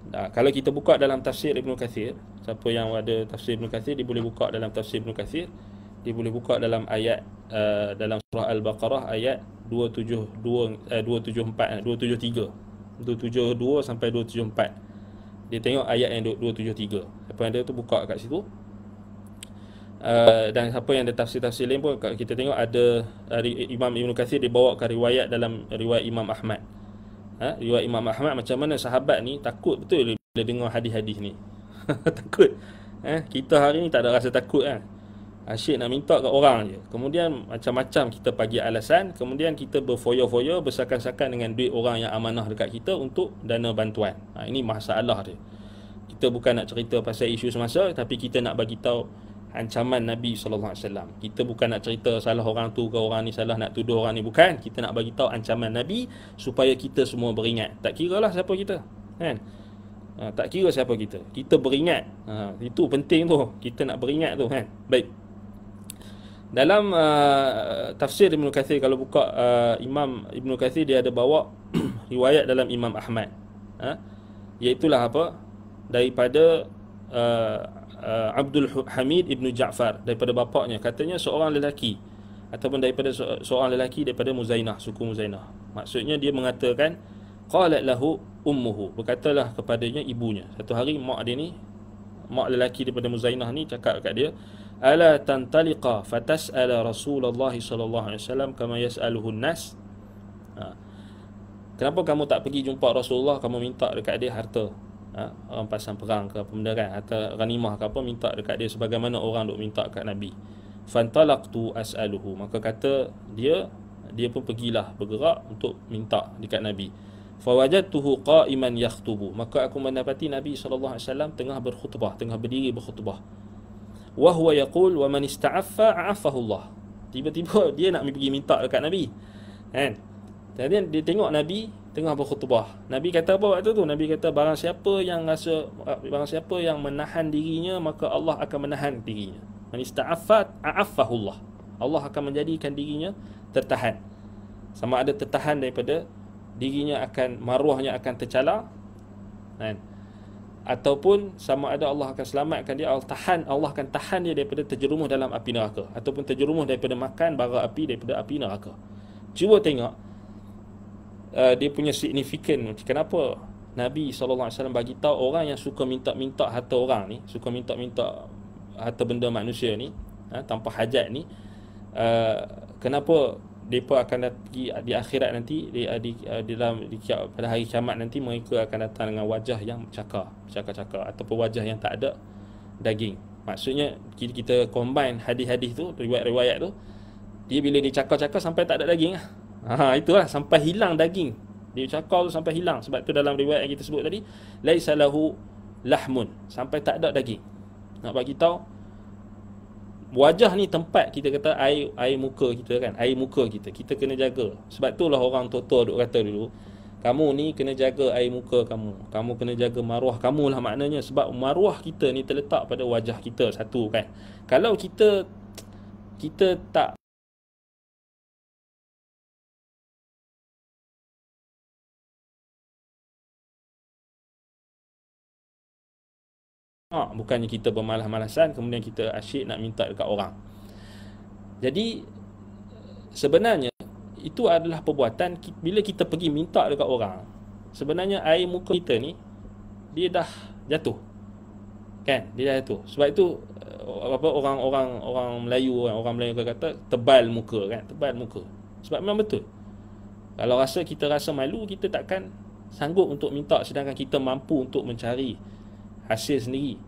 [SPEAKER 1] Kalau kita buka dalam tafsir Ibn Kathir, siapa yang ada tafsir Ibn Kathir, dia boleh buka dalam tafsir Ibn Kathir, dia boleh buka dalam ayat dalam surah Al-Baqarah ayat 272 sampai 274. Dia tengok ayat yang 273. Siapa yang ada tu buka kat situ. Dan siapa yang ada tafsir-tafsir lain pun kita tengok ada Imam Ibn Kathir dibawakan riwayat dalam riwayat Imam Ahmad. Riwayat Imam Ahmad, macam mana sahabat ni takut betul bila dengar hadis-hadis ni. Takut. Kita hari ni tak ada rasa takut kan. Asyik nak minta kat orang je. Kemudian macam-macam kita bagi alasan, kemudian kita berfoya-foya, bersakan-sakan dengan duit orang yang amanah dekat kita untuk dana bantuan. Ini masalah dia. Kita bukan nak cerita pasal isu semasa, tapi kita nak bagi tahu ancaman Nabi SAW. Kita bukan nak cerita salah orang tu ke orang ni salah, nak tuduh orang ni, bukan. Kita nak bagi tahu ancaman Nabi supaya kita semua beringat. Tak kira lah siapa kita, kan? Tak kira siapa kita, kita beringat. Itu penting tu, kita nak beringat tu, kan? Baik. Dalam tafsir Ibn Kathir, kalau buka Imam Ibn Kathir, dia ada bawa riwayat dalam Imam Ahmad, iaitulah apa, daripada Abdul Hamid Ibn Ja'far, daripada bapaknya, katanya seorang lelaki ataupun daripada seorang lelaki daripada Muzainah, suku Muzainah. Maksudnya dia mengatakan, qalat lahu ummuhu, berkatalah kepadanya ibunya. Satu hari mak dia ni, mak lelaki daripada Muzainah ni cakap kat dia, ala tantaliqa fatas'ala Rasulullah sallallahu alaihi wasallam kama yas'aluhu an-nas. Kenapa kamu tak pergi jumpa Rasulullah, kamu minta dekat dia harta, orang pasang perang ke apa benda kan, atau ghanimah ke apa, minta dekat dia sebagaimana orang duk minta kat Nabi. Fantalaqtu as'aluhu, maka kata dia pun pergilah bergerak untuk minta dekat Nabi. Fawajadtuhu qa'iman yakhtubu, maka aku mendapati Nabi sallallahu alaihi wasallam tengah berkhutbah, tengah berdiri berkhutbah. wa huwa yaqul wa man ista'affa a'affahu Allah. Tiba-tiba dia nak pergi minta dekat Nabi, kan? Jadi dia tengok Nabi tengah berkhutbah. Nabi kata apa waktu tu? Nabi kata barang siapa yang menahan dirinya, maka Allah akan menahan dirinya. Man ista'affa a'affahu Allah. Allah akan menjadikan dirinya tertahan. Sama ada tertahan daripada dirinya, akan maruahnya akan tercalar, kan? Ataupun sama ada Allah akan selamatkan dia, Allah akan tahan dia daripada terjerumus dalam api neraka, ataupun terjerumus daripada makan bara api daripada api neraka. Cuba tengok dia punya signifikan. Kenapa Nabi SAW bagi tahu orang yang suka minta-minta harta orang ni, suka minta-minta harta benda manusia ni, tanpa hajat ni, kenapa mereka akan pergi di akhirat nanti, pada hari kiamat nanti, mereka akan datang dengan wajah yang cakar ataupun wajah yang tak ada daging. Maksudnya kita combine hadis-hadis tu, riwayat-riwayat tu, dia bila dia cakar-cakar sampai tak ada daging lah. Itulah, sampai hilang daging. Dia cakar tu sampai hilang. Sebab tu dalam riwayat yang kita sebut tadi, laisa lahu lahmun, sampai tak ada daging. Nak bagi tahu wajah ni tempat kita kata air muka kita, kan? Air muka kita kena jaga. Sebab itulah orang tua-tua duk kata dulu, kamu ni kena jaga air muka kamu kena jaga maruah kamu lah, maknanya. Sebab maruah kita ni terletak pada wajah kita satu, kan? Kalau kita tak bukannya kita bermalas-malasan, kemudian kita asyik nak minta dekat orang. Jadi sebenarnya itu adalah perbuatan bila kita pergi minta dekat orang. Sebenarnya air muka kita ni dia dah jatuh, kan? Dia dah jatuh. Sebab itu orang Melayu kata tebal muka, kan? Tebal muka. Sebab memang betul. Kalau kita rasa malu, kita takkan sanggup untuk minta, sedangkan kita mampu untuk mencari hasil sendiri.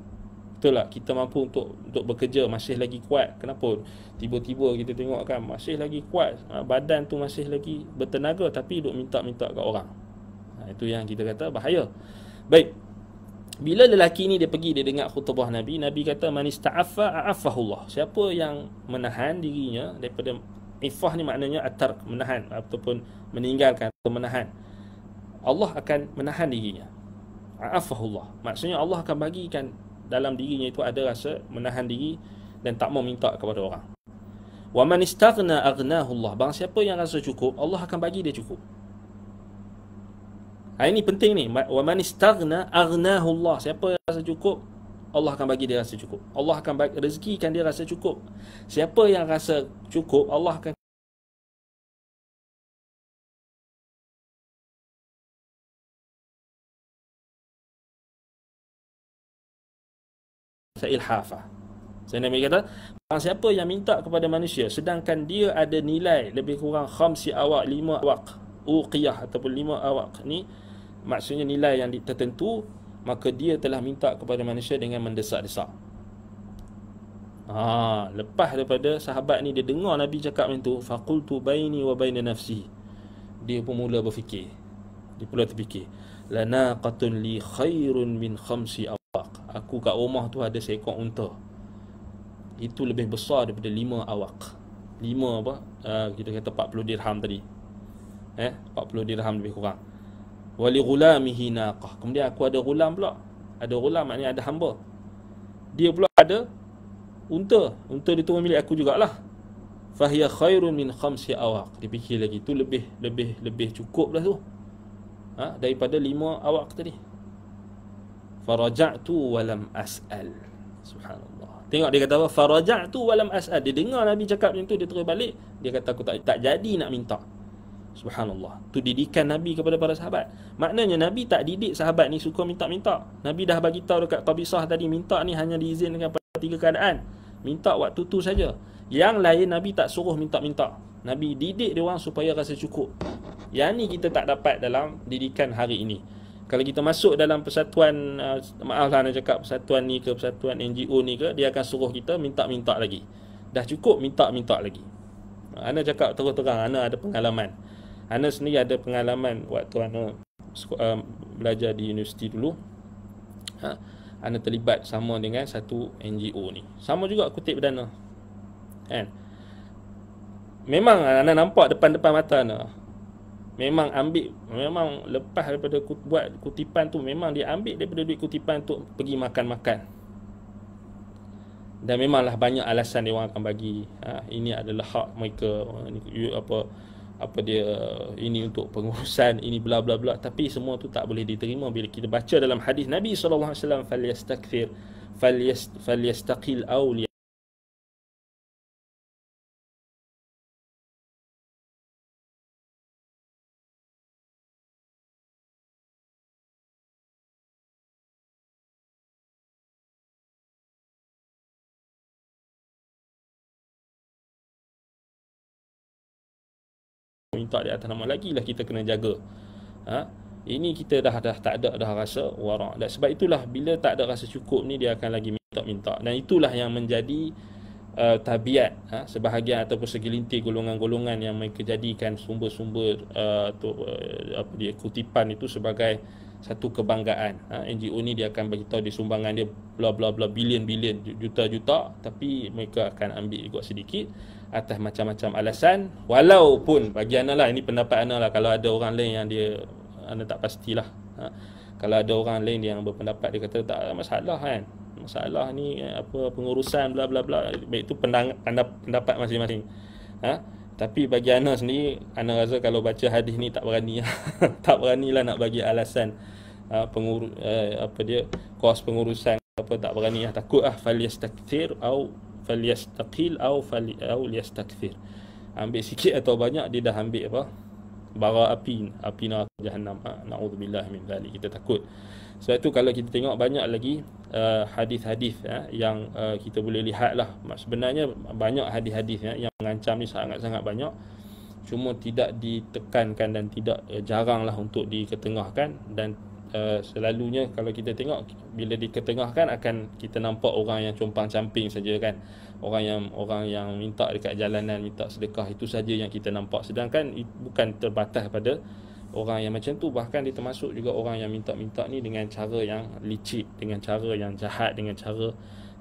[SPEAKER 1] Betul tak? Kita mampu untuk bekerja, masih lagi kuat. Kenapa tiba-tiba kita tengok, kan, masih lagi kuat, badan tu masih lagi bertenaga, tapi duk minta-minta kat orang. Itu yang kita kata bahaya. Baik, bila lelaki ni dia pergi, dia dengar khutbah Nabi kata man ista'affa a'affahullah. Siapa yang menahan dirinya daripada ifah ni, maknanya atar, menahan ataupun meninggalkan atau menahan, Allah akan menahan dirinya. A'affahullah, maksudnya Allah akan bagikan dalam dirinya itu ada rasa menahan diri dan tak mau minta kepada orang. Wa man istaghna aghnahullah. Barang siapa yang rasa cukup, Allah akan bagi dia cukup. Ini penting ni. Wa man istaghna aghnahullah. Siapa yang rasa cukup, Allah akan bagi dia rasa cukup. Allah akan rezekikan dia rasa cukup. Siapa yang rasa cukup, Allah akan ilhafah. Saya Nabi kata, barang siapa yang minta kepada manusia sedangkan dia ada nilai lebih kurang 5 awaq uqiyah ataupun 5 awaq ni, maksudnya nilai yang tertentu, maka dia telah minta kepada manusia dengan mendesak-desak. Lepas daripada sahabat ni dia dengar Nabi cakap macam tu, faqultu baini wa baina nafsi, dia pun mula berfikir, dia pula terfikir, lanaqatun li khairun min 5 awaq. Aku kat rumah tu ada seekor unta, itu lebih besar daripada 5 awaq. 5 apa? Kita kata 40 dirham tadi. 40 dirham lebih kurang. Wali ghulamihi naqah. Kemudian aku ada ghulam pula. Ada ghulam maknanya ada hamba. Dia pula ada unta. Unta dia tu milik aku jugalah. Fahiya khairun min 5 awaq. Dia fikir lagi, tu lebih cukup dah tu. Daripada 5 awaq tadi. Faraja'tu walam as'al. Subhanallah. Tengok dia kata apa? Faraja'tu walam as'al. Dia dengar Nabi cakap macam tu, dia terus balik. Dia kata aku tak jadi nak minta. Subhanallah. Tu didikan Nabi kepada para sahabat. Maknanya Nabi tak didik sahabat ni suka minta-minta. Nabi dah bagi tahu dekat Qabisah tadi, minta ni hanya diizinkan pada 3 keadaan. Minta waktu tu saja. Yang lain Nabi tak suruh minta-minta. Nabi didik dia orang supaya rasa cukup. Yang ni kita tak dapat dalam didikan hari ini. Kalau kita masuk dalam persatuan, maaflah nak cakap, persatuan ni ke persatuan NGO ni ke, dia akan suruh kita minta-minta lagi. Dah cukup, minta-minta lagi. Ana cakap terus-terang, Ana ada pengalaman. Ana sendiri ada pengalaman waktu Ana belajar di universiti dulu. anda terlibat sama dengan satu NGO ni. Sama juga kutip perdana, kan? Memang anda nampak depan-depan mata anda, memang lepas daripada buat kutipan tu, memang dia ambil daripada duit kutipan untuk pergi makan-makan. Dan memanglah banyak alasan dia orang akan bagi, ini adalah hak mereka, apa dia, ini untuk pengurusan, ini bla bla bla. Tapi semua tu tak boleh diterima bila kita baca dalam hadis Nabi SAW, falyastakthir falyastaqil aw minta di atas nama lagi lah, kita kena jaga. Ini kita dah tak ada dah rasa wara'. Dan sebab itulah bila tak ada rasa cukup ni, dia akan lagi minta. Dan itulah yang menjadi tabiat sebahagian ataupun segelintir golongan-golongan yang mereka jadikan sumber-sumber kutipan itu sebagai satu kebanggaan. NGO ni dia akan bagi tahu di sumbangan dia bla bla bla, bilion-bilion, juta-juta, tapi mereka akan ambil juga sedikit atas macam-macam alasan. Walaupun bagi anda lah, ini pendapat anda lah, kalau ada orang lain yang dia, anda tak pastilah, kalau ada orang lain yang berpendapat, dia kata tak ada masalah kan, masalah ni pengurusan bla bla bla, baik itu pendapat masing-masing. Tapi bagi anda sendiri, anda rasa kalau baca hadis ni tak berani tak beranilah nak bagi alasan kos pengurusan apa, tak berani takut falyastakthir au falyastaqil au liyastakthir. Ambil sikit atau banyak, dia dah ambil bara api neraka Jahannam. Na'udzubillah min dzalik. Kita takut. Sebab itu kalau kita tengok banyak lagi hadis-hadis yang kita boleh lihat lah, sebenarnya banyak hadis-hadis yang mengancam ni, sangat-sangat banyak. Cuma tidak ditekankan dan tidak jaranglah untuk diketengahkan. Dan selalunya kalau kita tengok, bila diketengahkan akan kita nampak orang yang compang-camping saja kan, orang yang minta dekat jalanan, minta sedekah, itu saja yang kita nampak. Sedangkan bukan terbatas pada orang yang macam tu, bahkan dia termasuk juga orang yang minta-minta ni dengan cara yang licik, dengan cara yang jahat, dengan cara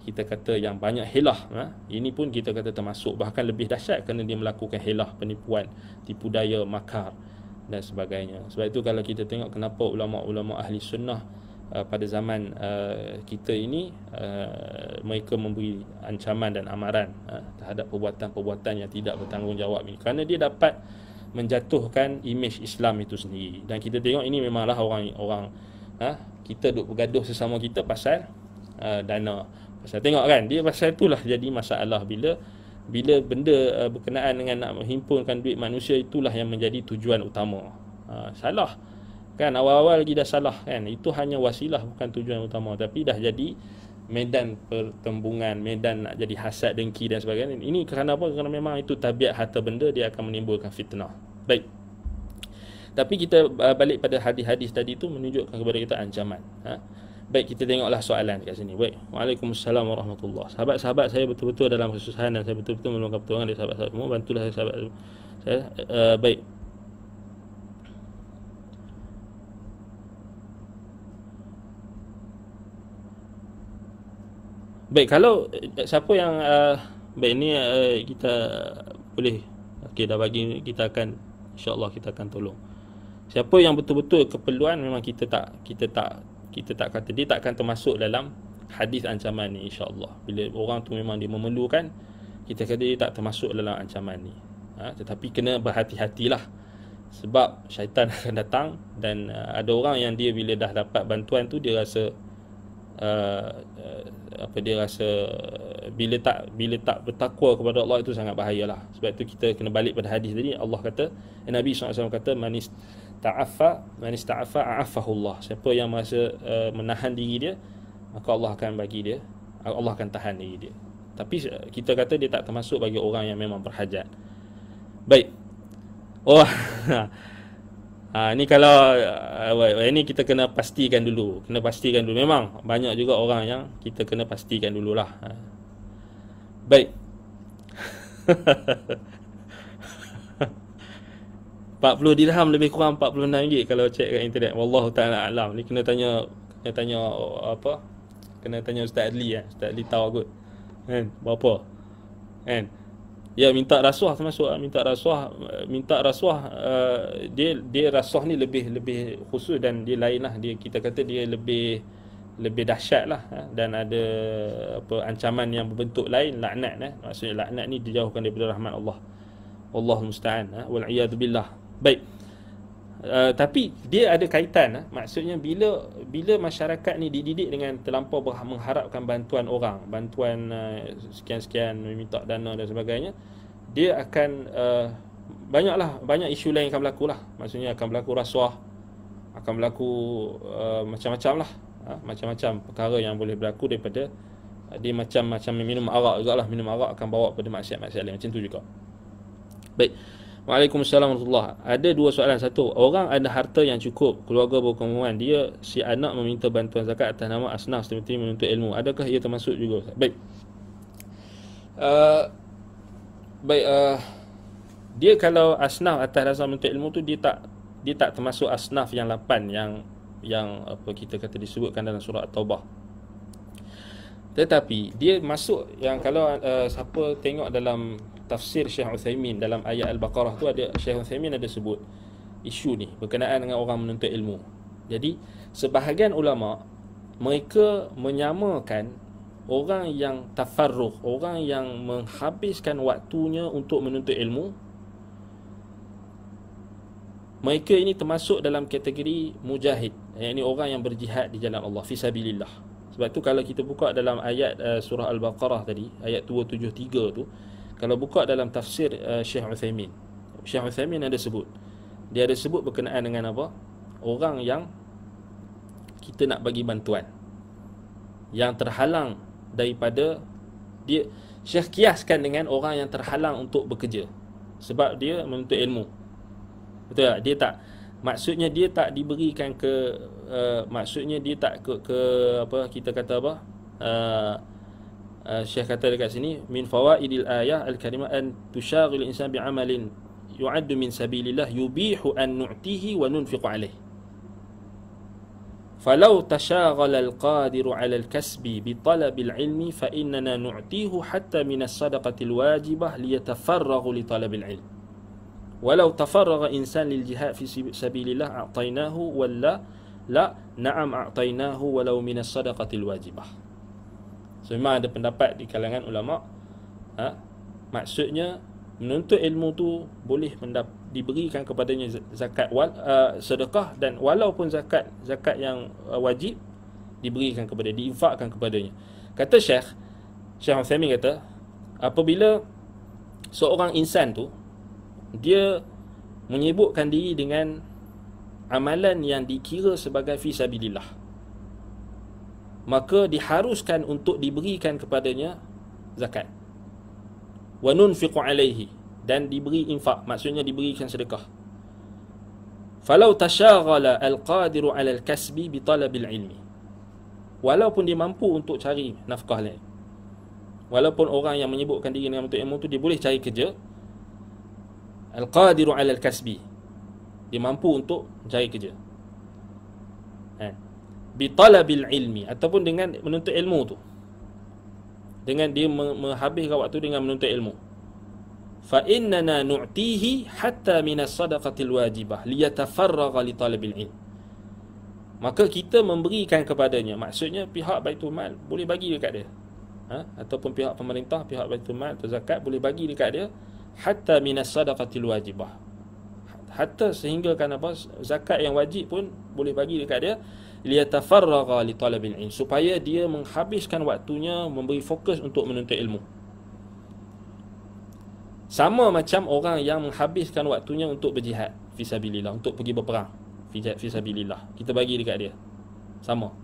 [SPEAKER 1] kita kata yang banyak helah. Ini pun kita kata termasuk, bahkan lebih dahsyat kerana dia melakukan helah, penipuan, tipu daya, makar dan sebagainya. Sebab itu kalau kita tengok kenapa ulama-ulama ahli sunnah pada zaman kita ini, mereka memberi ancaman dan amaran terhadap perbuatan-perbuatan yang tidak bertanggungjawab ini, kerana dia dapat menjatuhkan imej Islam itu sendiri. Dan kita tengok ini memanglah orang kita duk bergaduh sesama kita pasal dana, pasal tengok kan, dia pasal itulah jadi masalah. Bila benda berkenaan dengan nak menghimpunkan duit manusia, itulah yang menjadi tujuan utama. Salah kan, awal-awal lagi dah salah kan, itu hanya wasilah, bukan tujuan utama. Tapi dah jadi medan pertembungan, medan nak jadi hasad, dengki dan sebagainya. Ini kerana apa? Kerana memang itu tabiat harta benda, dia akan menimbulkan fitnah. Baik, tapi kita balik pada hadis-hadis tadi tu menunjukkan kepada kita ancaman. Baik, kita tengoklah soalan kat sini. Baik, Waalaikumsalam warahmatullahi. Sahabat-sahabat saya betul-betul dalam kesusahan, dan saya betul-betul memerlukan pertolongan dari sahabat-sahabat semua. Bantulah sahabat saya. Baik. Baik, kalau siapa yang baik ni kita boleh, okey, dah bagi, kita akan insya-Allah kita akan tolong. Siapa yang betul-betul keperluan, memang kita tak kata dia tak akan termasuk dalam hadis ancaman ni, insya-Allah. Bila orang tu memang dia memerlukan, kita kata dia tak termasuk dalam ancaman ni. Tetapi kena berhati-hatilah, sebab syaitan akan datang. Dan ada orang yang dia bila dah dapat bantuan tu, dia rasa bila tak bertakwa kepada Allah, itu sangat bahayalah. Sebab itu kita kena balik pada hadis tadi. Allah kata, Nabi SAW kata, man ista'afa a'afahu Allah. Siapa yang merasa menahan diri dia, maka Allah akan bagi dia, Allah akan tahan diri dia. Tapi kita kata dia tak termasuk bagi orang yang memang berhajat. Baik. Ni kalau ini kita kena pastikan dulu. Memang banyak juga orang yang kita kena pastikan dululah. Baik. 40 dirham lebih kurang 46 ringgit kalau cek kat internet. Wallahu taala alam. Ni kena tanya apa? Kena tanya Ustaz Adli kan. Ustaz Adli tahu kot kan berapa kan. Ya, minta rasuah termasuk minta rasuah dia rasuah ni lebih khusus dan dia lain lah. Dia, kita kata dia lebih dahsyat lah dan ada apa ancaman yang berbentuk lain, laknat maksudnya laknat ni dijauhkan daripada rahmat Allah. Wallahu musta'an wal iyad billah. Baik. Tapi dia ada kaitan maksudnya bila masyarakat ni dididik dengan terlampau mengharapkan bantuan orang, bantuan sekian-sekian, minta dana dan sebagainya, dia akan banyak isu lain akan berlaku lah. Maksudnya akan berlaku rasuah, akan berlaku macam-macam lah, macam-macam perkara yang boleh berlaku daripada dia macam minum arak juga lah. Minum arak akan bawa pada maksiat-maksiat lain macam tu juga. Baik. Waalaikumsalam warahmatullahi. Ada dua soalan. Satu, orang ada harta yang cukup, keluarga berkemampuan, dia si anak meminta bantuan zakat atas nama asnaf seperti menuntut ilmu. Adakah ia termasuk juga? Baik. Dia kalau asnaf atas dasar menuntut ilmu tu dia tak termasuk asnaf yang 8 yang apa kita kata disebutkan dalam surah At-Taubah. Tetapi dia masuk yang kalau siapa tengok dalam tafsir Syekh Uthaymin dalam ayat Al-Baqarah tu, ada Syekh Uthaymin ada sebut isu ni berkenaan dengan orang menuntut ilmu. Jadi sebahagian ulama mereka menyamakan orang yang tafarruq, orang yang menghabiskan waktunya untuk menuntut ilmu, mereka ini termasuk dalam kategori mujahid, yakni orang yang berjihad di jalan Allah fisabilillah. Sebab tu kalau kita buka dalam ayat surah Al-Baqarah tadi, ayat 273 tu, kalau buka dalam tafsir Syekh Uthaymin, Syekh Uthaymin ada sebut, dia ada sebut berkenaan dengan apa? Orang yang kita nak bagi bantuan, yang terhalang daripada dia, Syekh kiaskan dengan orang yang terhalang untuk bekerja sebab dia menuntut ilmu. Betul tak? Dia tak, maksudnya dia tak diberikan maksudnya dia tak ke apa kita kata apa? Syekh kata dekat sini, min fawaidil ayah al-karimah an tushaghil insan bi'amalin yu'addu min sabilillah yubihu an nu'tihi wa nunfiqu alayh. Falau tashaghala al-qadiru 'ala al-kasbi bi talabil ilmi fa innana nu'tihi hatta min as-sadaqati al-wajibah liyatafarraghu li talabil ilm. Walau tafarragha insan lil jihad fi sabilillah a'tainahu walla la na'am a'tainahu walau min as-sadaqati al-wajibah. So memang ada pendapat di kalangan ulama, maksudnya menuntut ilmu tu boleh diberikan kepadanya zakat sedekah, dan walaupun zakat yang wajib diberikan kepada, diinfakkan kepadanya. Kata Syekh Uthaymin kata, apabila seorang insan tu dia menyibukkan diri dengan amalan yang dikira sebagai fisabilillah, maka diharuskan untuk diberikan kepadanya zakat. Wa nunfiqu alaihi, dan diberi infak, maksudnya diberikan sedekah. Falau tashaghala al-qadiru 'ala al-kasbi bi talabil ilmi, walaupun dia mampu untuk cari nafkah lain, walaupun orang yang menyibukkan diri dengan menuntut ilmu tu dia boleh cari kerja, al-qadiru 'ala al-kasbi, dia mampu untuk cari kerja, bitalabil ilmi, ataupun dengan menuntut ilmu tu, dengan dia menghabiskan waktu dengan menuntut ilmu, fa innana nu'tihi hatta minas sadaqatil wajibah liyatafarragha li talabil ilm, maka kita memberikan kepadanya, maksudnya pihak Baitul Mal boleh bagi dekat dia, ataupun pihak pemerintah, pihak Baitul Mal atau zakat boleh bagi dekat dia, hatta minas sadaqatil wajibah, hatta sehingga kan apa, zakat yang wajib pun boleh bagi dekat dia, liyatafarragha li talabil ilm, supaya dia menghabiskan waktunya, memberi fokus untuk menuntut ilmu. Sama macam orang yang menghabiskan waktunya untuk berjihad fisabilillah, untuk pergi berperang fisabilillah, kita bagi dekat dia, sama.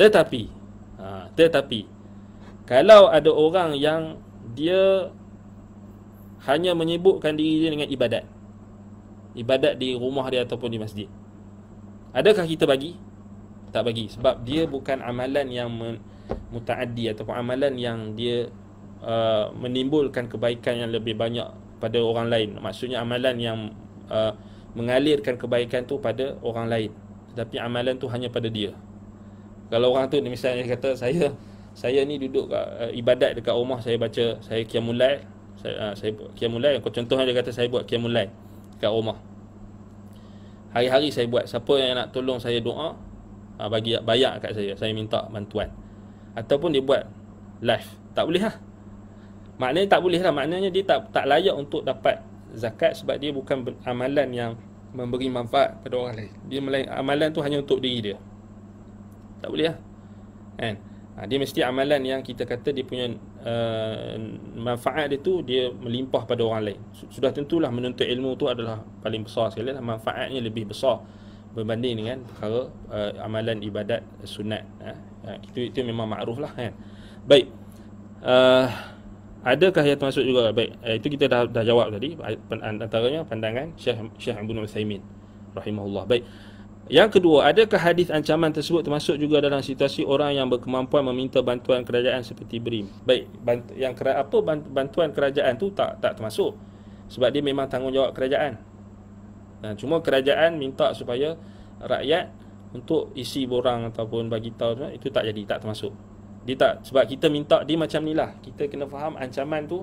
[SPEAKER 1] Tetapi kalau ada orang yang dia hanya menyibukkan diri dia dengan ibadat di rumah dia ataupun di masjid, adakah kita bagi? Tak bagi, sebab dia bukan amalan yang mutaaddi ataupun amalan yang dia menimbulkan kebaikan yang lebih banyak pada orang lain. Maksudnya amalan yang mengalirkan kebaikan tu pada orang lain, tetapi amalan tu hanya pada dia. Kalau orang tu misalnya kata saya ni duduk kat, ibadat dekat rumah, saya baca, saya qiyamul lail, saya buat qiyamul lail. Contohnya dia kata saya buat qiyamul lail kat rumah. Hari-hari saya buat. Siapa yang nak tolong saya doa, bagi bayar kat saya minta bantuan. Ataupun dia buat live. Tak boleh lah. Maknanya tak boleh lah. Maknanya dia tak layak untuk dapat zakat sebab dia bukan amalan yang memberi manfaat pada orang lain. Amalan tu hanya untuk diri dia. Tak boleh lah. Kan? Dia mesti amalan yang kita kata dia punya manfaat dia tu dia melimpah pada orang lain. Sudah tentulah menuntut ilmu tu adalah paling besar sekali lah. Manfaatnya lebih besar berbanding dengan perkara amalan ibadat sunat. Itu memang makruf lah kan. Baik. Adakah yang termasuk juga? Baik, itu kita dah jawab tadi. Antaranya pandangan Syekh Ibn Utsaimin rahimahullah. Baik. Yang kedua, adakah hadis ancaman tersebut termasuk juga dalam situasi orang yang berkemampuan meminta bantuan kerajaan seperti BRIM? Baik, bantuan kerajaan tu tak termasuk sebab dia memang tanggungjawab kerajaan. Cuma kerajaan minta supaya rakyat untuk isi borang ataupun bagi tahu, itu tak jadi, tak termasuk. Dia tak, sebab kita minta dia macam ni lah. Kita kena faham ancaman tu.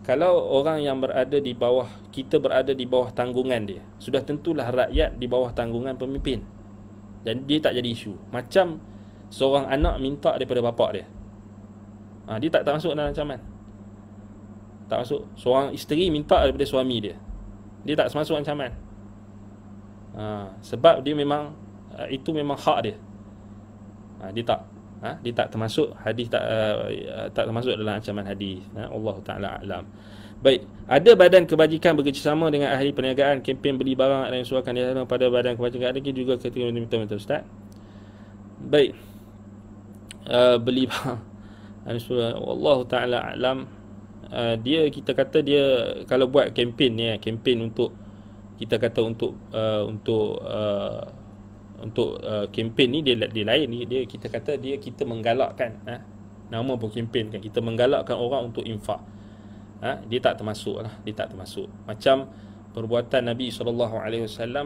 [SPEAKER 1] Kalau orang yang berada di bawah, kita berada di bawah tanggungan dia, sudah tentulah rakyat di bawah tanggungan pemimpin. Dan dia tak jadi isu. Macam seorang anak minta daripada bapak dia. Dia tak masuk dalam ancaman. Tak masuk. Seorang isteri minta daripada suami dia. Dia tak masuk ancaman. Sebab dia memang itu memang hak dia. Dia tak termasuk hadis, tak termasuk dalam ancaman hadis. Allah Taala alam. Baik, ada badan kebajikan bekerjasama dengan ahli perniagaan kempen beli barang dan suarakan dia pada badan kebajikan ada juga ketika minta Ustaz. Baik. Beli barang Allah Taala alam. Dia kita kata dia kalau buat kempen ni, kempen untuk kita kata untuk kempen ni dia lain, dia kita kata kita menggalakkan, nama pun kempen kan, kita menggalakkan orang untuk infak. Dia tak termasuk lah, dia tak termasuk. Macam perbuatan Nabi SAW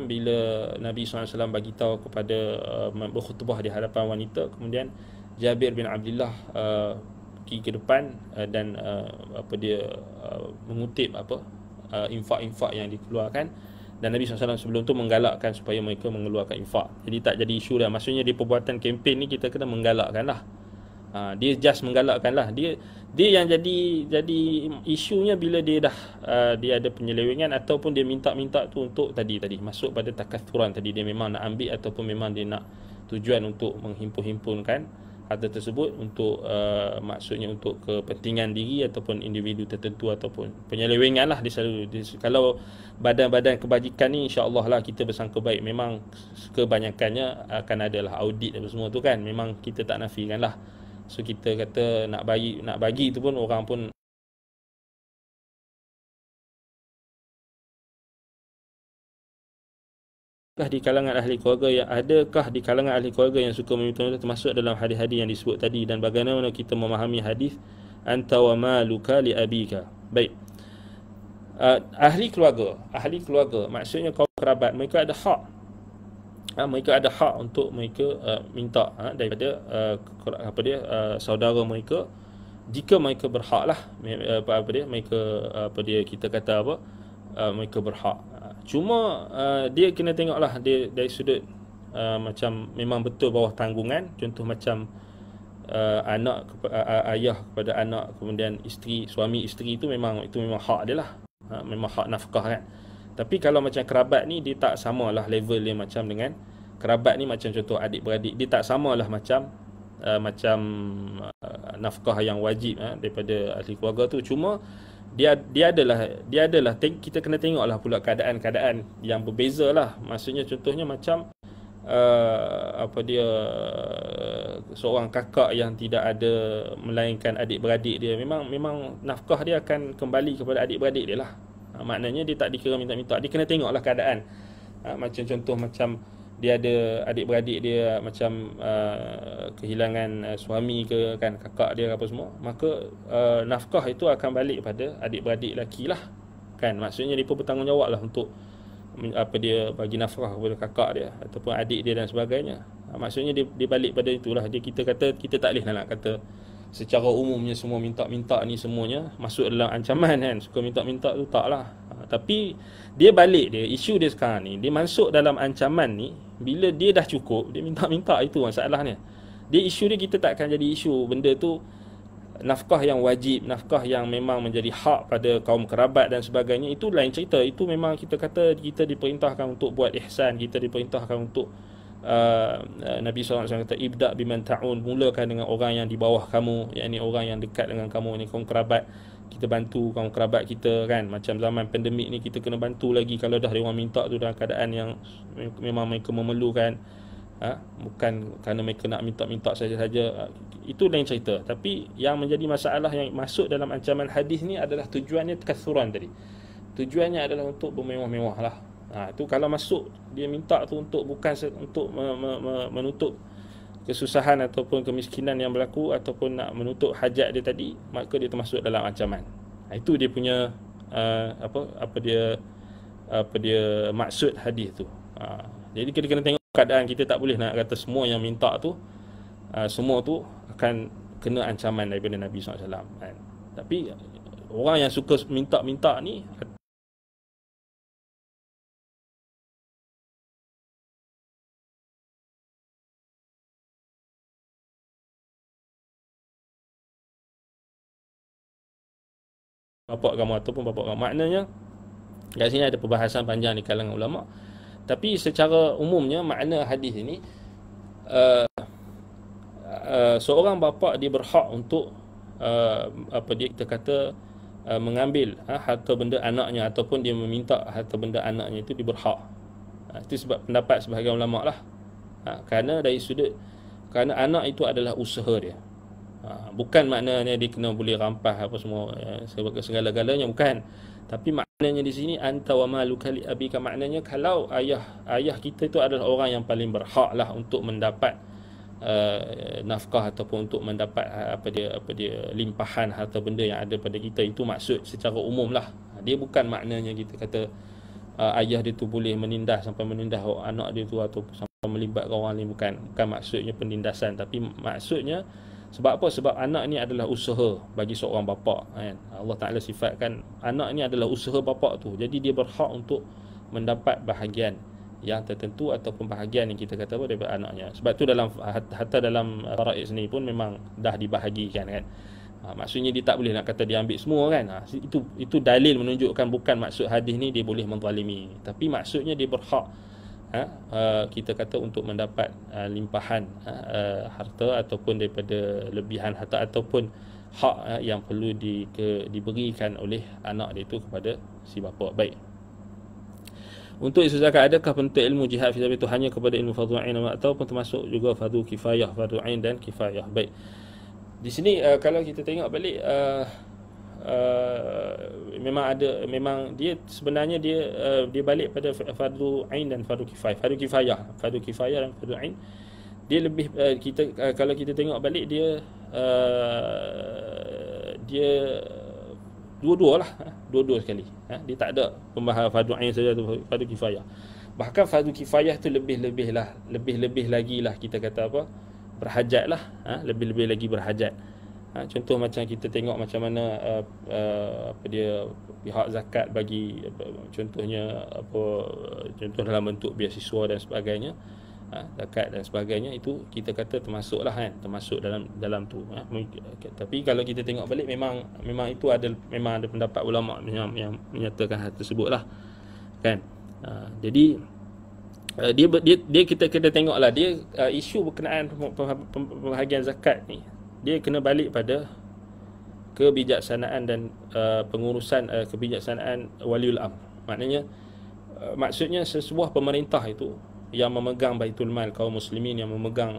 [SPEAKER 1] bila Nabi SAW bagi tahu kepada berkhutbah di hadapan wanita, kemudian Jabir bin Abdullah pergi ke depan dan dia mengutip infak-infak yang dikeluarkan. Dan Nabi SAW sebelum tu menggalakkan supaya mereka mengeluarkan infak. Jadi tak jadi isu dah. Maksudnya di perbuatan kempen ni kita kena menggalakkan lah. Dia just menggalakkan lah. Dia yang jadi isunya bila dia dah dia ada penyelewengan ataupun dia minta tu untuk tadi masuk pada takathuran tadi. Dia memang nak ambil ataupun memang dia nak tujuan untuk menghimpun-himpunkan harta tersebut untuk maksudnya untuk kepentingan diri ataupun individu tertentu ataupun penyelewengan lah. Kalau badan-badan kebajikan ni insya-Allah lah kita bersangka baik, memang kebanyakannya akan adalah audit dan semua tu kan, memang kita tak nafikan lah. So kita kata nak bagi tu pun orang pun di kalangan ahli keluarga yang suka meminta termasuk dalam hadis-hadis yang disebut tadi, dan bagaimana kita memahami hadis anta wa maluka li abika. Baik. Ahli keluarga maksudnya kaum kerabat, mereka ada hak. Mereka ada hak untuk mereka minta daripada saudara mereka jika mereka berhak lah. Kita kata mereka berhak. Cuma dia kena tengoklah dia dari sudut macam memang betul bawah tanggungan. Contoh macam ayah kepada anak, kemudian suami isteri itu memang hak dia lah. Memang hak nafkah kan. Tapi kalau macam kerabat ni dia tak samalah level dia macam dengan kerabat ni, macam contoh adik-beradik dia tak samalah macam nafkah yang wajib daripada ahli keluarga tu. Cuma dia adalah kita kena tengoklah pula keadaan-keadaan yang berbeza lah. Maksudnya contohnya macam seorang kakak yang tidak ada melainkan adik-beradik dia, memang nafkah dia akan kembali kepada adik-beradik dia lah. Maknanya dia tak dikira minta-minta. Dia kena tengoklah keadaan. Macam contoh macam dia ada adik-beradik dia macam kehilangan suami ke kan, kakak dia apa semua, maka nafkah itu akan balik pada adik-beradik lelaki lah kan. Maksudnya dia pun bertanggungjawab lah untuk dia bagi nafkah kepada kakak dia ataupun adik dia dan sebagainya. Maksudnya dia balik pada itulah. Kita kata kita tak boleh nak kata secara umumnya semua minta-minta ni semuanya masuk dalam ancaman kan. Suka minta-minta tu taklah. Tapi dia balik dia, isu dia sekarang ni, dia masuk dalam ancaman ni bila dia dah cukup, dia minta-minta, itu masalahnya. Dia isu dia, kita tak akan jadi isu benda tu nafkah yang wajib, nafkah yang memang menjadi hak pada kaum kerabat dan sebagainya. Itu lain cerita. Itu memang kita kata kita diperintahkan untuk buat ihsan, kita diperintahkan untuk Nabi SAW kata ibda biman ta'un, mulakan dengan orang yang di bawah kamu, yakni orang yang dekat dengan kamu ni, kaum kerabat. Kita bantu kaum kerabat kita kan. Macam zaman pandemik ni kita kena bantu lagi kalau dah orang minta tu dalam keadaan yang memang mereka memerlukan. Bukan kerana mereka nak minta-minta saja-saja. Itu lain cerita. Tapi yang menjadi masalah yang masuk dalam ancaman hadis ni adalah tujuannya takathuran tadi. Tujuannya adalah untuk bermewah-mewah lah. Itu kalau masuk dia minta tu untuk bukan untuk menutup kesusahan ataupun kemiskinan yang berlaku ataupun nak menutup hajat dia tadi, maka dia termasuk dalam ancaman. Itu dia punya apa dia maksud hadis tu. Jadi kita kena tengok keadaan. Kita tak boleh nak kata semua yang minta tu semua tu akan kena ancaman daripada Nabi SAW kan. Tapi orang yang suka minta-minta ni bapak kamu ataupun bapak kamu, maknanya kat sini ada perbahasan panjang di kalangan ulama. Tapi secara umumnya makna hadis ini seorang bapa dia berhak untuk kita kata mengambil harta benda anaknya ataupun dia meminta harta benda anaknya, itu dia berhak. Itu sebab pendapat sebahagian ulama lah. Kerana dari sudut, kerana anak itu adalah usaha dia. Bukan maknanya dia kena boleh rampas apa semua segala-galanya, bukan. Tapi maknanya di sini anta wa maluka li abika, maknanya kalau ayah kita itu adalah orang yang paling berhak lah untuk mendapat nafkah ataupun untuk mendapat apa dia limpahan harta benda yang ada pada kita. Itu maksud secara umum lah. Dia bukan maknanya kita kata ayah dia tu boleh menindas sampai menindas anak dia tu atau sampai melibatkan orang lain. Bukan maksudnya penindasan. Tapi maksudnya sebab apa? Sebab anak ni adalah usaha bagi seorang bapa kan. Allah Ta'ala sifatkan anak ni adalah usaha bapa tu. Jadi dia berhak untuk mendapat bahagian yang tertentu ataupun bahagian yang kita kata apa daripada anaknya. Sebab tu dalam hatta dalam faraid sendiri pun memang dah dibahagikan kan. Maksudnya dia tak boleh nak kata dia ambil semua kan. Itu dalil menunjukkan bukan maksud hadis ni dia boleh menzalimi. Tapi maksudnya dia berhak kita kata untuk mendapat limpahan harta ataupun daripada lebihan harta ataupun hak yang perlu diberikan oleh anak dia itu kepada si bapa. Baik. Untuk isu zakat, adakah penuntut ilmu jihad fi sabilillah itu hanya kepada ilmu fardhu ain ataupun termasuk juga fardhu kifayah, fardhu ain dan kifayah? Baik. Di sini kalau kita tengok balik memang dia sebenarnya dia balik pada fardu ain dan fardu kifayah. Fardu kifayah dan fardu ain dia lebih kalau kita tengok balik dia dua-dua sekali. Dia tak ada pembahasan fardu ain saja atau fardu kifayah. Bahkan fardu kifayah tu lebih lagi lah kita kata apa, berhajat lah, lebih lagi berhajat. Contoh macam kita tengok macam mana dia pihak zakat bagi contohnya contoh dalam bentuk beasiswa dan sebagainya, zakat dan sebagainya, itu kita kata termasuklah kan, termasuk dalam tu. Tapi kalau kita tengok balik memang itu memang ada pendapat ulama yang menyatakan hal tersebutlah kan. Jadi dia kita tengoklah dia isu berkenaan pembahagian zakat ni, dia kena balik pada kebijaksanaan dan pengurusan kebijaksanaan waliul amr. Maknanya maksudnya sebuah pemerintah itu yang memegang baitul mal kaum muslimin, yang memegang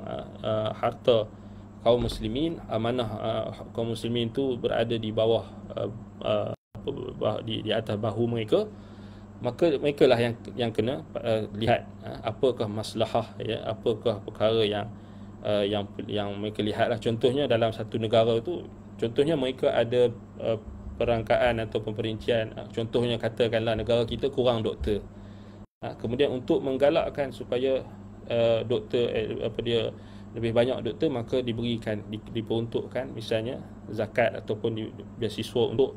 [SPEAKER 1] harta kaum muslimin, amanah kaum muslimin itu berada di bawah di atas bahu mereka, maka mereka lah yang kena lihat apakah maslahah, apakah perkara yang mereka lihatlah. Contohnya dalam satu negara tu, contohnya mereka ada perangkaan atau perincian. Contohnya katakanlah negara kita kurang doktor. Kemudian untuk menggalakkan supaya doktor lebih banyak doktor, maka diberikan diperuntukkan misalnya zakat ataupun beasiswa untuk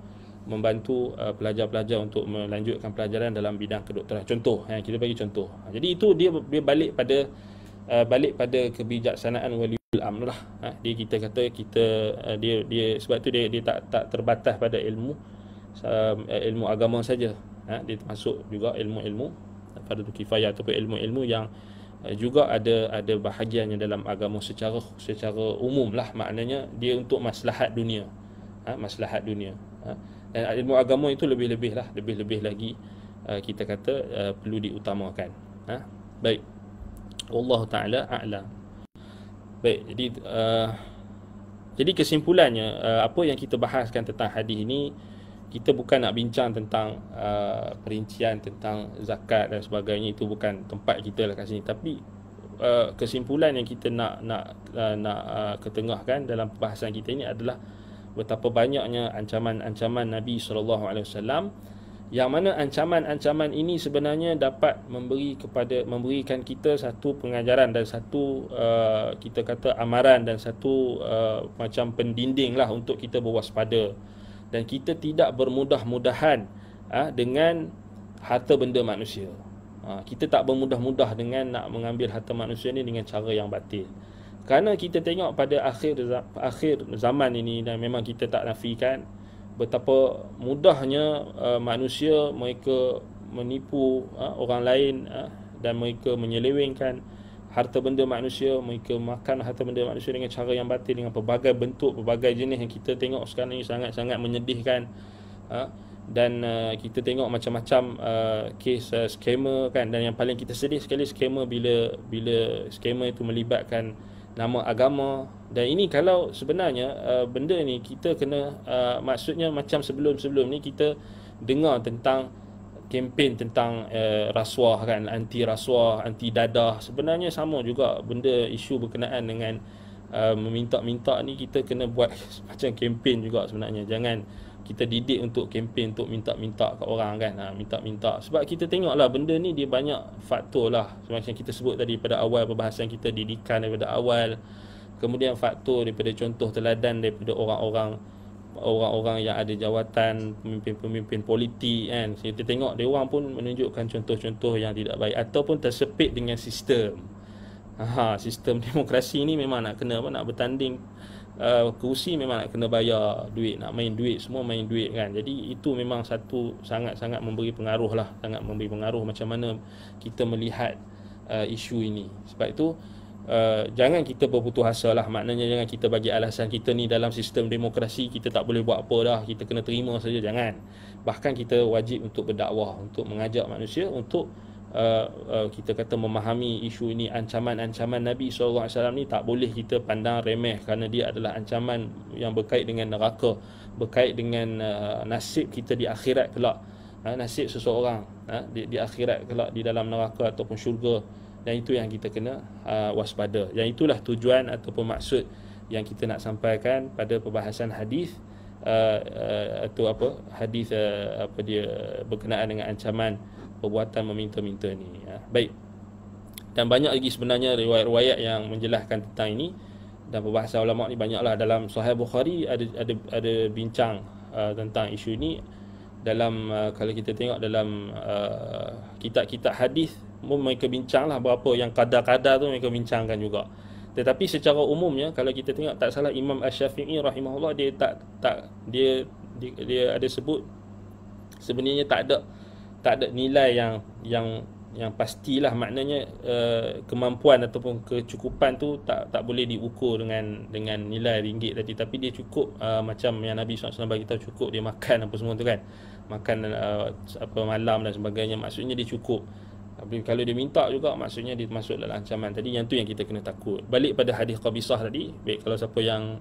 [SPEAKER 1] membantu pelajar-pelajar untuk melanjutkan pelajaran dalam bidang kedokteran. Contoh, kita bagi contoh. Jadi itu dia balik pada kebijaksanaan waliul amr lah. Kita kata dia sebab tu dia tak terbatas pada ilmu agama saja. Dia termasuk juga ilmu-ilmu fardu kifayah ataupun ilmu-ilmu yang juga ada bahagiannya dalam agama secara umum lah, maknanya dia untuk maslahat dunia. Maslahat dunia. Dan ilmu agama itu lebih lagi kita kata perlu diutamakan. Baik, wallahu taala a'lam. Baik, jadi kesimpulannya, apa yang kita bahaskan tentang hadis ini, kita bukan nak bincang tentang perincian tentang zakat dan sebagainya, itu bukan tempat kita lah kat sini. Tapi kesimpulan yang kita nak ketengahkan dalam perbahasan kita ini adalah betapa banyaknya ancaman-ancaman Nabi SAW, yang mana ancaman-ancaman ini sebenarnya dapat memberikan kita satu pengajaran dan satu kita kata amaran dan satu macam pendinding lah untuk kita berwaspada, dan kita tidak bermudah-mudahan dengan harta benda manusia. Kita tak bermudah-mudah dengan nak mengambil harta manusia ni dengan cara yang batil. Kerana kita tengok pada akhir zaman ini, dan memang kita tak nafikan betapa mudahnya manusia mereka menipu orang lain, dan mereka menyelewengkan harta benda manusia, mereka makan harta benda manusia dengan cara yang batil, dengan pelbagai bentuk, pelbagai jenis yang kita tengok sekarang ini sangat-sangat menyedihkan. Dan kita tengok macam-macam kes scammer kan, dan yang paling kita sedih sekali scammer bila scammer itu melibatkan nama agama. Dan ini kalau sebenarnya benda ni kita kena maksudnya macam sebelum ni kita dengar tentang kempen tentang rasuah kan, anti rasuah, anti dadah. Sebenarnya sama juga benda isu berkenaan dengan meminta-minta ni, kita kena buat macam kempen juga sebenarnya. Jangan kita didik untuk kempen untuk minta-minta kat orang kan, minta-minta. Sebab kita tengoklah benda ni dia banyak faktor lah, macam kita sebut tadi pada awal perbahasan kita, didikan daripada awal, kemudian faktor daripada contoh teladan daripada orang-orang yang ada jawatan, pemimpin-pemimpin politik kan. Kita tengok dia orang pun menunjukkan contoh-contoh yang tidak baik ataupun tersepit dengan sistem. Sistem demokrasi ni memang nak kena nak bertanding kerusi, memang nak kena bayar duit, nak main duit, semua main duit kan. Jadi itu memang satu sangat-sangat memberi pengaruh lah, sangat memberi pengaruh macam mana kita melihat isu ini. Sebab itu jangan kita berputus asa lah, maknanya jangan kita bagi alasan kita ni dalam sistem demokrasi kita tak boleh buat apa dah, kita kena terima saja, jangan. Bahkan kita wajib untuk berdakwah, untuk mengajak manusia untuk kita kata memahami isu ini. Ancaman-ancaman Nabi SAW ni tak boleh kita pandang remeh, kerana dia adalah ancaman yang berkait dengan neraka, berkait dengan nasib kita di akhirat kelak, nasib seseorang di akhirat kelak di dalam neraka ataupun syurga. Dan itu yang kita kena waspada. Yang itulah tujuan ataupun maksud yang kita nak sampaikan pada perbahasan hadis atau hadis dia berkenaan dengan ancaman perbuatan meminta-minta ni. Baik. Dan banyak lagi sebenarnya riwayat-riwayat yang menjelaskan tentang ini, dan perbahasan ulama ni banyaklah. Dalam Sahih Bukhari ada bincang tentang isu ini. Dalam kalau kita tengok dalam kitab-kitab hadis pun mereka bincanglah berapa yang kadar-kadar tu mereka bincangkan juga. Tetapi secara umumnya kalau kita tengok, tak salah Imam Asy-Syafi'i rahimahullah dia ada sebut sebenarnya tak ada nilai yang pastilah, maknanya kemampuan ataupun kecukupan tu tak boleh diukur dengan nilai ringgit tadi, tapi dia cukup macam yang Nabi SAW bagi tahu, cukup dia makan apa semua tu kan, makan malam dan sebagainya, maksudnya dia cukup. Tapi kalau dia minta juga, maksudnya dia masuk dalam ancaman tadi. Yang tu yang kita kena takut. Balik pada hadis Qabisah tadi, baik, kalau siapa yang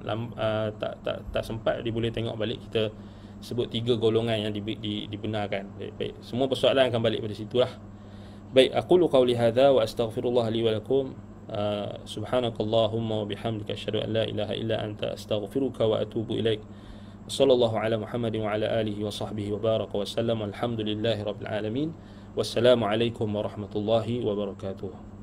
[SPEAKER 1] tak sempat, dia boleh tengok balik. Kita sebut 3 golongan yang dibenarkan. Baik. Semua persoalan akan balik pada situlah. Baik, aqulu qawli hadza wa astaghfirullah li wa lakum. Subhanakallahumma wa bihamdika asyhadu an la ilaha illa anta astaghfiruka wa atubu ilaik. Sallallahu ala Muhammadin wa ala alihi wa sahbihi wa baraka wa sallam. Alhamdulillahi rabbil alamin. Wassalamualaikum warahmatullahi wabarakatuh.